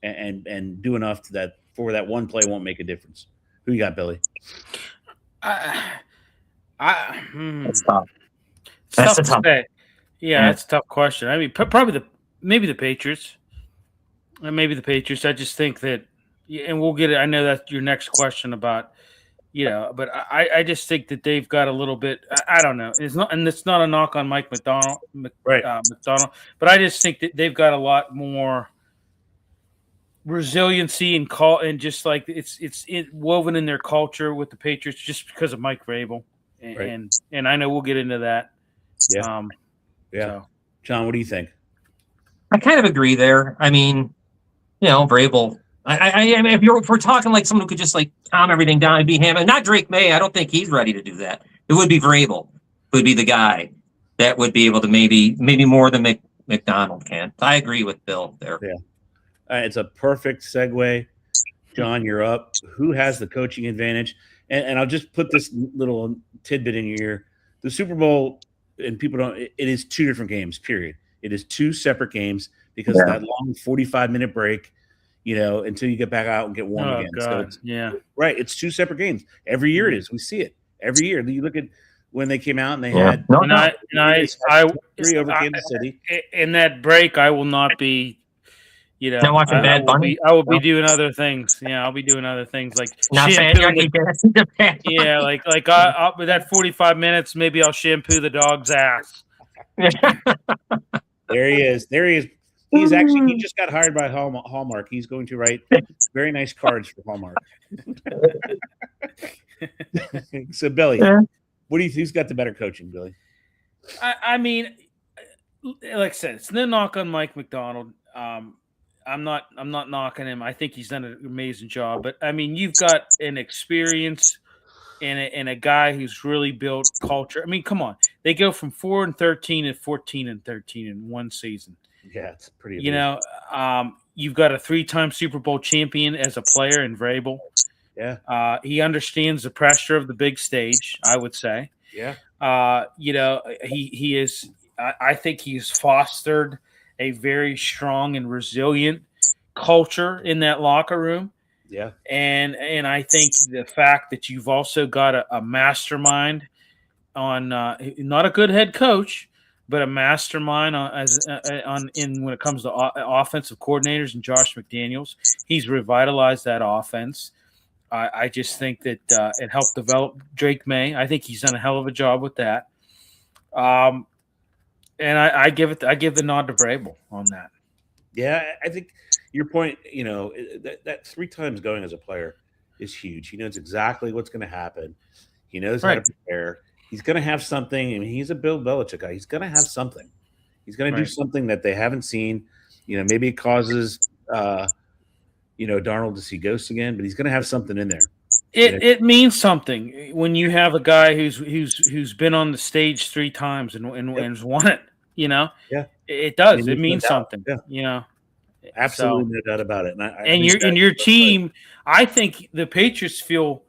and do enough that for that one play won't make a difference. Who you got, Billy? That's tough. It's That's tough a tough. to say. Yeah. That's a tough question. I mean, probably maybe the Patriots. Maybe the Patriots. I just think that, and we'll get it. I know that's your next question about, but I just think that they've got a little bit. I don't know. It's not, and it's not a knock on Mike McDonald, Right. McDonald, but I just think that they've got a lot more resiliency and just like it's woven in their culture with the Patriots just because of Mike Vrabel, and I know we'll get into that. Yeah. So. John, what do you think? I kind of agree there. I mean, Vrabel. I mean, if we're talking like someone who could just like calm everything down, it'd be him, and not Drake May. I don't think he's ready to do that. It would be Vrabel, who would be the guy that would be able to maybe more than McDonald can. I agree with Bill there. Yeah, it's a perfect segue. John, you're up. Who has the coaching advantage? And I'll just put this little tidbit in your ear. The Super Bowl, and people don't. It is two different games. Period. It is two separate games because of that long 45-minute break. Until you get back out and get warm again. God. So right. It's two separate games. Every year it is. We see it every year. You look at when they came out and they had three over Kansas City. In that break, I will not be. Not watching Bad Bunny. I will be doing other things. Yeah, I'll be doing other things like not shampooing. Like with that 45 minutes, maybe I'll shampoo the dog's ass. There he is. He just got hired by Hallmark. He's going to write very nice cards for Hallmark. So, Billy, what do you think? Who's got the better coaching, Billy? I mean, like I said, it's no knock on Mike McDonald. I'm not knocking him. I think he's done an amazing job. But I mean, you've got an experience and a guy who's really built culture. I mean, come on, they go from 4-13 to 14-13 in one season. Yeah, it's pretty amazing. You've got a 3-time Super Bowl champion as a player in Vrabel. Yeah. He understands the pressure of the big stage, I would say. Yeah. He is I think he's fostered a very strong and resilient culture in that locker room. Yeah. And I think the fact that you've also got a mastermind on not a good head coach, but a mastermind when it comes to offensive coordinators and Josh McDaniels. He's revitalized that offense. I just think that it helped develop Drake May. I think he's done a hell of a job with that. And I give the nod to Vrabel on that. Yeah, I think your point, that 3 times going as a player is huge. He knows exactly what's going to happen. He knows how to prepare. He's going to have something. I mean, he's a Bill Belichick guy. He's going to have something. He's going to do something that they haven't seen. Maybe it causes, Darnold to see ghosts again, but he's going to have something in there. It means something when you have a guy who's been on the stage 3 times and has won it. Yeah, it does. It means something. Yeah. Absolutely, no doubt about it. And your team, I think the Patriots feel.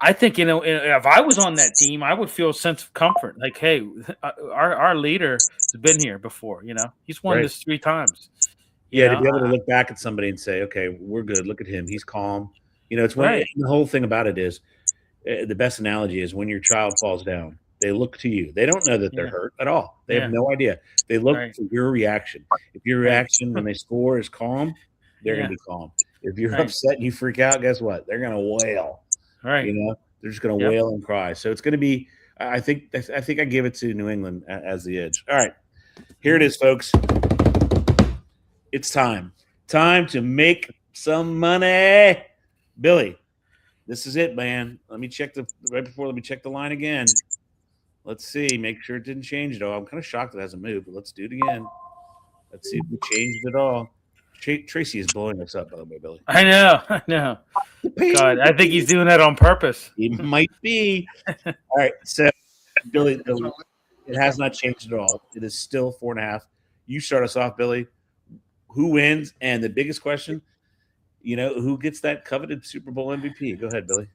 I think if I was on that team, I would feel a sense of comfort. Like, hey, our leader has been here before. He's won this 3 times. To be able to look back at somebody and say, okay, we're good. Look at him. He's calm. It's when the whole thing about it is the best analogy is when your child falls down, they look to you. They don't know that they're hurt at all. They have no idea. They look for your reaction. If your reaction when they score is calm, they're going to be calm. If you're upset and you freak out, guess what? They're going to wail. Right. They're just going to wail and cry. So it's going to be. I think I give it to New England as the edge. All right, here it is, folks. It's time to make some money, Billy. This is it, man. Let me check the line again. Let's see. Make sure it didn't change at all. I'm kind of shocked it hasn't moved, but let's do it again. Let's see if we changed it all. Tracy is blowing us up, by the way, Billy. I know. God, I think he's doing that on purpose. He might be. All right, so Billy, it has not changed at all. It is still 4.5. You start us off, Billy. Who wins? And the biggest question, who gets that coveted Super Bowl MVP? Go ahead, Billy.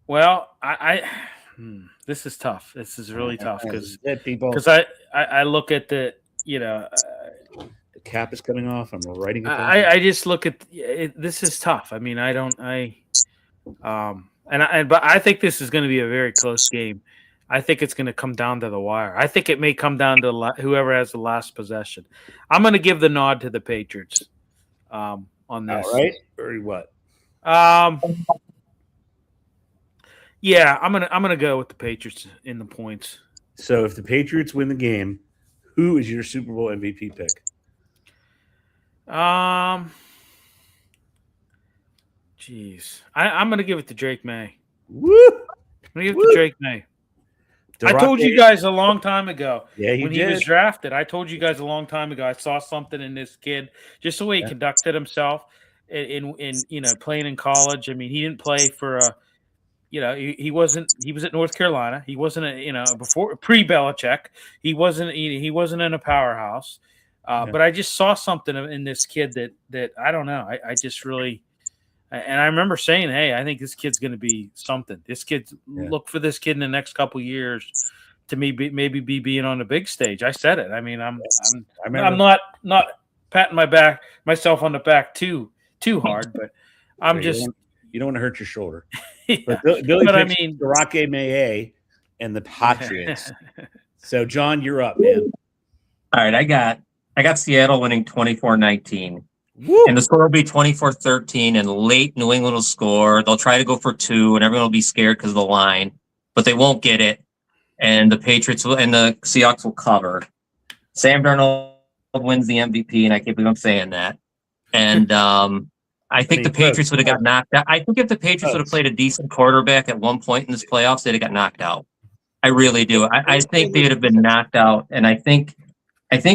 Well, I This is tough. This is really tough because people. I look at the The cap is coming off. I'm writing it down. I just look at it. This is tough. I mean, but I think this is going to be a very close game. I think it's going to come down to the wire. I think it may come down to whoever has the last possession. I'm going to give the nod to the Patriots on this. All right, or what? Yeah, I'm gonna go with the Patriots in the points. So if the Patriots win the game, who is your Super Bowl MVP pick? Jeez, I'm gonna give it to Drake May. Woo! I'm gonna give it to Drake May. I told you guys a long time ago when he was drafted. I told you guys a long time ago. I saw something in this kid, just the way he conducted himself in playing in college. I mean, he didn't play for a. He was at North Carolina. He wasn't before pre-Belichick. He wasn't in a powerhouse. But I just saw something in this kid that I don't know. I just really, and I remember saying, hey, I think this kid's going to be something. Look for this kid in the next couple of years to maybe be being on the big stage. I said it. I mean, I'm not patting myself on the back too hard, but I'm just. You don't want to hurt your shoulder. Yeah. But Billy picks Roque Maye and the Patriots. So, John, you're up, man. All right, I got Seattle winning 24-19. Woo! And the score will be 24-13, and late New England will score. They'll try to go for 2, and everyone will be scared because of the line, but they won't get it. And the Patriots and the Seahawks will cover. Sam Darnold wins the MVP, and I can't believe I'm saying that. And I think the Patriots would have got knocked out. I think if the Patriots would have played a decent quarterback at one point in this playoffs, they'd have got knocked out. I really do. I think they'd have been knocked out, and I think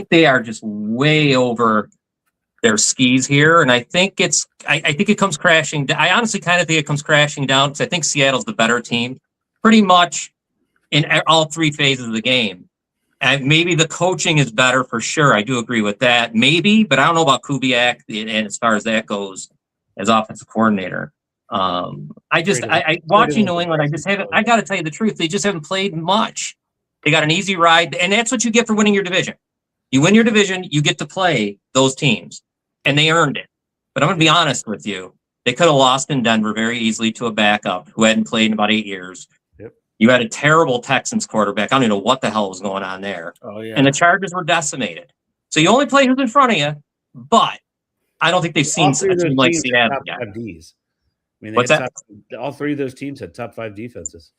they are just way over their skis here. And I think it comes crashing. I honestly kind of think it comes crashing down because I think Seattle's the better team, pretty much in all 3 phases of the game. And maybe the coaching is better for sure. I do agree with that. Maybe, but I don't know about Kubiak and as far as that goes. As offensive coordinator, I watching New England. I got to tell you the truth. They just haven't played much. They got an easy ride, and that's what you get for winning your division. You win your division, you get to play those teams, and they earned it. But I'm going to be honest with you. They could have lost in Denver very easily to a backup who hadn't played in about 8 years. Yep. You had a terrible Texans quarterback. I don't even know what the hell was going on there. Oh yeah. And the Chargers were decimated. So you only play who's in front of you, but I don't think they've seen such a team like Seattle yet. I mean, what's that? All 3 of those teams had top 5 defenses.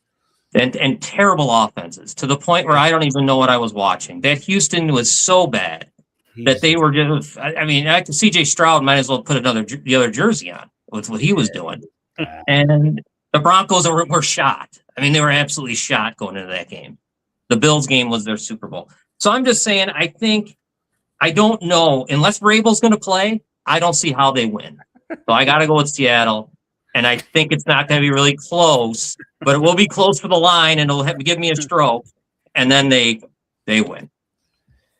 And terrible offenses to the point where I don't even know what I was watching. That Houston was so bad that they were just. I mean, C.J. Stroud might as well put the other jersey on with what he was doing. And the Broncos were shot. I mean, they were absolutely shot going into that game. The Bills game was their Super Bowl. So I'm just saying, I don't know unless Vrabel's going to play. I don't see how they win. So I got to go with Seattle. And I think it's not going to be really close, but it will be close for the line, and it'll give me a stroke. And then they win.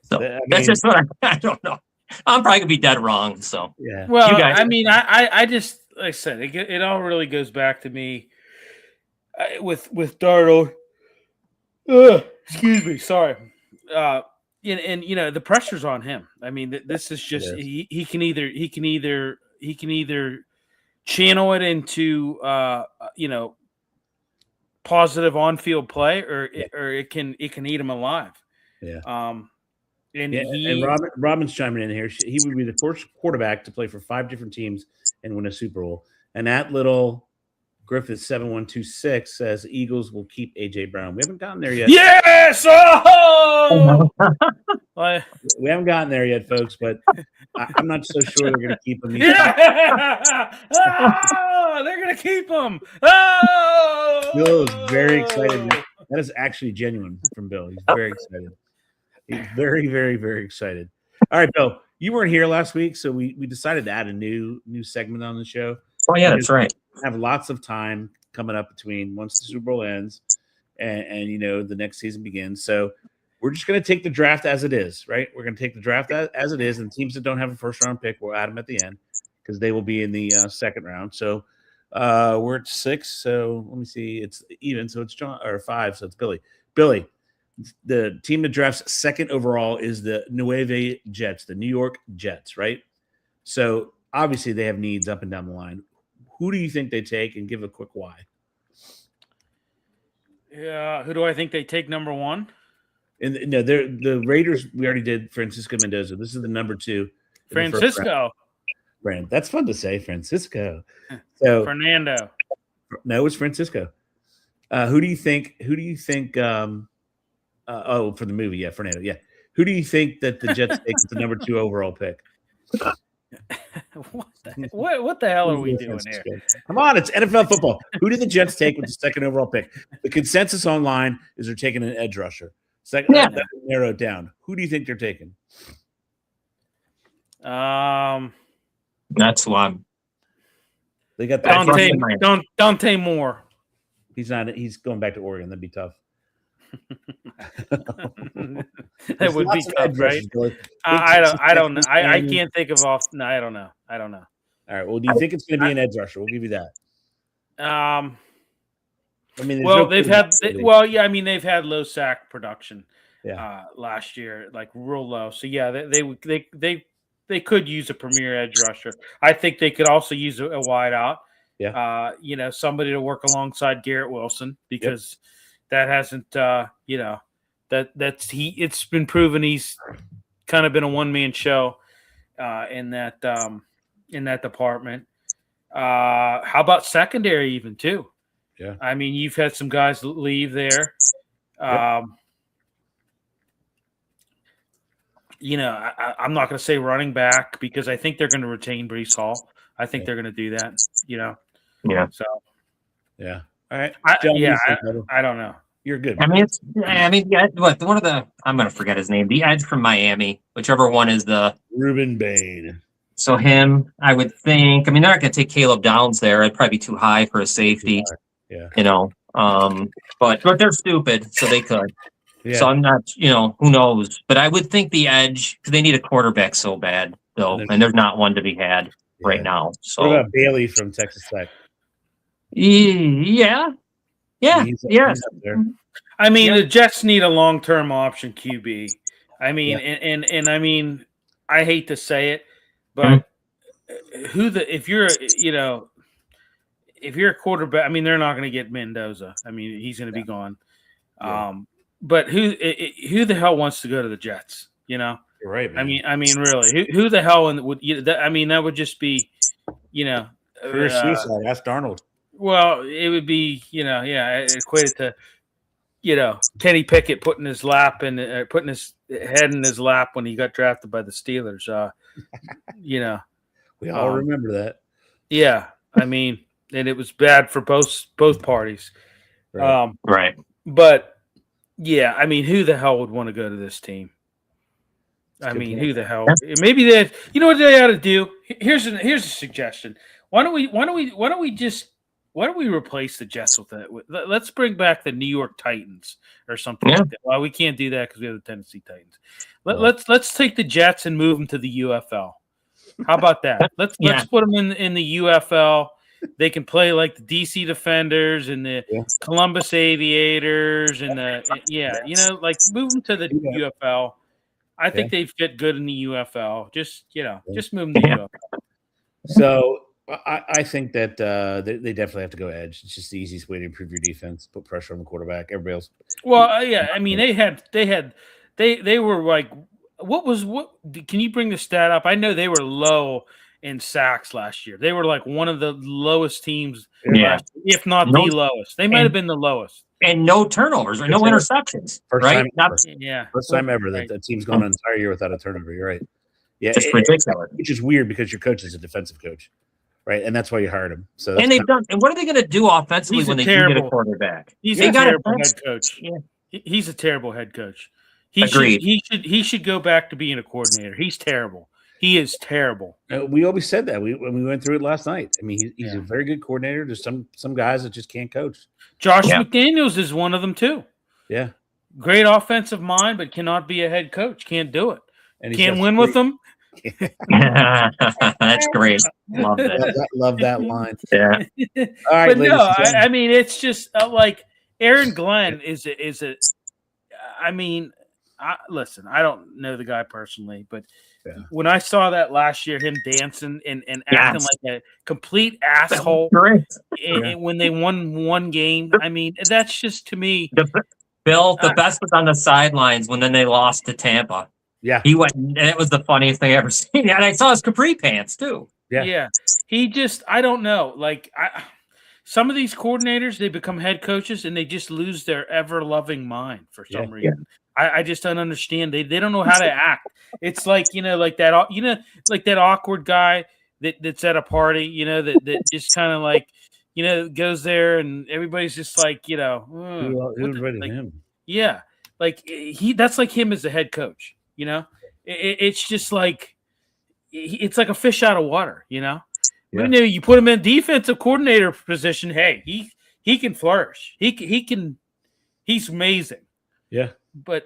So that's just what I don't know. I'm probably going to be dead wrong. So, yeah. Well, I mean, I just, like I said, it all really goes back to me with Darnold. Excuse me. Sorry. And the pressure's on him. I mean, this is just he can either channel it into positive on-field play, or it can eat him alive. Yeah. And Robin's chiming in here. He would be the first quarterback to play for 5 different teams and win a Super Bowl. And that little Griffith 7126 says Eagles will keep AJ Brown. We haven't gotten there yet. Yes! Oh! We haven't gotten there yet, folks, but I'm not so sure they're going to keep him. Yeah! Oh, they're going to keep him. Oh! Bill is very excited. That is actually genuine from Bill. He's very excited. He's very, very, very excited. All right, Bill, you weren't here last week, so we decided to add a new segment on the show. Oh, yeah, that's right. Have lots of time coming up between once the Super Bowl ends and the next season begins. So we're just going to take the draft as it is, right? We're going to take the draft as it is, and teams that don't have a first-round pick, we'll add them at the end because they will be in the second round. So We're at 6, so let me see. It's even, so it's John, or 5, so it's Billy. Billy, the team that drafts second overall is the Nueve Jets, the New York Jets, right? So obviously they have needs up and down the line. Who do you think they take, and give a quick why? Yeah, who do I think they take number 1? And no, they're the Raiders. We already did Francisco Mendoza. This is the number 2. Francisco. Brandon, that's fun to say, Francisco. So Fernando. No, it's Francisco. Who do you think? Oh, for the movie, yeah, Fernando. Yeah. Who do you think that the Jets take with the number 2 overall pick? What the hell are we doing here? Come on, it's NFL football. Who did the Jets take with the second overall pick? The consensus online is they're taking an edge rusher. Second, that narrow it down. Who do you think they're taking? That's one. They got Dante Moore. He's not. He's going back to Oregon. That'd be tough. That would be tough, right? I don't know. I can't think of off. No, I don't know. All right. Well, do you think it's going to be an edge rusher? We'll give you that. I mean, they've had low sack production. Yeah. Last year, like real low. So yeah, they could use a premier edge rusher. I think they could also use a wide out. Yeah. Somebody to work alongside Garrett Wilson, because that hasn't, it's been proven he's kind of been a one-man show in that department. How about secondary even too? Yeah. I mean, you've had some guys leave there. I'm not going to say running back, because I think they're going to retain Breece Hall. I think they're going to do that, Yeah. So. Yeah. All right. I don't know. You're good. I'm going to forget his name. The edge from Miami, whichever one is the Ruben Bain. So him, I would think. I mean, they're not going to take Caleb Downs there. It'd probably be too high for a safety. Yeah. But they're stupid, so they could. Yeah. So I'm not, who knows? But I would think the edge, because they need a quarterback so bad, though, and there's not one to be had right now. So what about Bailey from Texas Tech? Yeah. He's up there. I mean, the Jets need a long-term option QB. I mean, and I mean, I hate to say it, but if you're a quarterback, I mean, they're not going to get Mendoza. I mean, he's going to be gone. But who the hell wants to go to the Jets? You're right, man. I mean, really, who the hell would? That would just be, career suicide. Ask Darnold. Well, it would be, it equated to, Kenny Pickett putting his head in his lap when he got drafted by the Steelers. We all remember that. Yeah, I mean, and it was bad for both parties. Right. But yeah, I mean, who the hell would want to go to this team? I mean, who the hell? Maybe they. You know what they ought to do? Here's a suggestion. Why don't we replace the Jets with that? Let's bring back the New York Titans or something like that. Well, we can't do that because we have the Tennessee Titans. Let's take the Jets and move them to the UFL. How about that? Let's put them in the UFL. They can play like the DC Defenders and the Columbus Aviators and move them to the UFL. I think they fit good in the UFL. Just move them to the UFL. So I think that they definitely have to go edge. It's just the easiest way to improve your defense, put pressure on the quarterback. Everybody else. Well, I mean, they were like, what? Can you bring the stat up? I know they were low in sacks last year. They were like one of the lowest teams, if not the lowest. They might have been the lowest. And no turnovers or no interceptions. First time ever that the team's gone an entire year without a turnover. You're right. Yeah, it's ridiculous. Which is weird because your coach is a defensive coach, right? And that's why you hired him. So and what are they going to do offensively when they do get a quarterback? He's a terrible head coach. Yeah. He's a terrible head coach. Agreed. He should go back to being a coordinator. He's terrible. He is terrible. We always said that when we went through it last night. I mean, he's a very good coordinator. There's some guys that just can't coach. Josh McDaniels is one of them too. Yeah, great offensive mind, but cannot be a head coach. Can't do it. And can't win with them. That's great. Love that. Love that line. Yeah. All right, But ladies no, and gentlemen. I mean, it's just like Aaron Glenn is a. I mean, listen, I don't know the guy personally, but when I saw that last year, him dancing and acting like a complete asshole when they won one game, I mean, that's just to me. Bill, the best was on the sidelines when then they lost to Tampa. Yeah. He went, and it was the funniest thing I ever seen. And I saw his capri pants too. Yeah. He just, I don't know. Like, some of these coordinators, they become head coaches and they just lose their ever loving mind for some reason. I just don't understand. They don't know how to act. It's like, like that awkward guy that's at a party, that just kind of like, goes there and everybody's just like, him? Yeah. Like that's like him as a head coach, it's just like, it's like a fish out of water, Yeah. You put him in defensive coordinator position. Hey, he can flourish. He's amazing. Yeah. But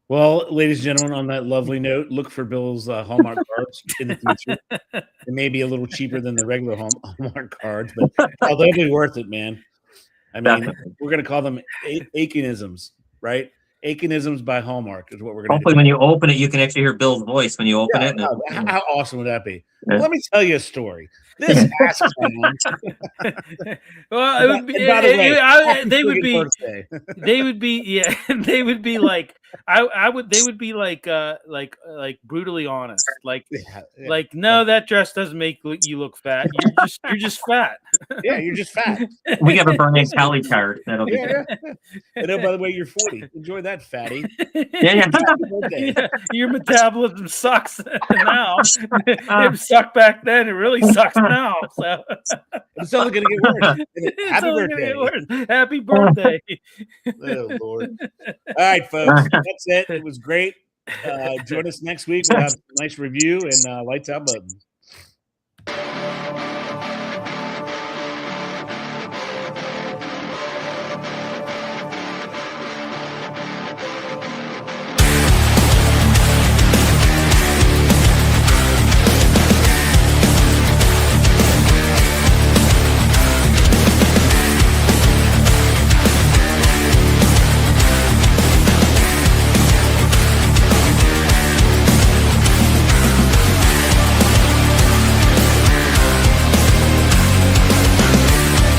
Well, ladies and gentlemen, on that lovely note, look for Bill's Hallmark cards in the future. It may be a little cheaper than the regular Hallmark cards, but they'll be worth it, man. I mean, we're going to call them Aikinisms, right? Aikinisms by Hallmark is what we're going to Hopefully when you open it, you can actually hear Bill's voice when you open it. How awesome would that be? Well, let me tell you a story. This ass clown. Well, it would be. They would be. They would be. Yeah, they would be like. I would. They would be like brutally honest. Like, no, that dress doesn't make you look fat. You're just fat. Yeah, you're just fat. We have a Bernie Kelly card. That'll be good. And oh, by the way, you're 40. Enjoy that, fatty. Yeah. Your metabolism sucks now. It sucked back then. It really sucks now. So it's only going to get worse. Happy birthday. Happy birthday. Oh, Lord. All right, folks. That's it. It was great. Join us next week. We'll have a nice review and lights out buttons.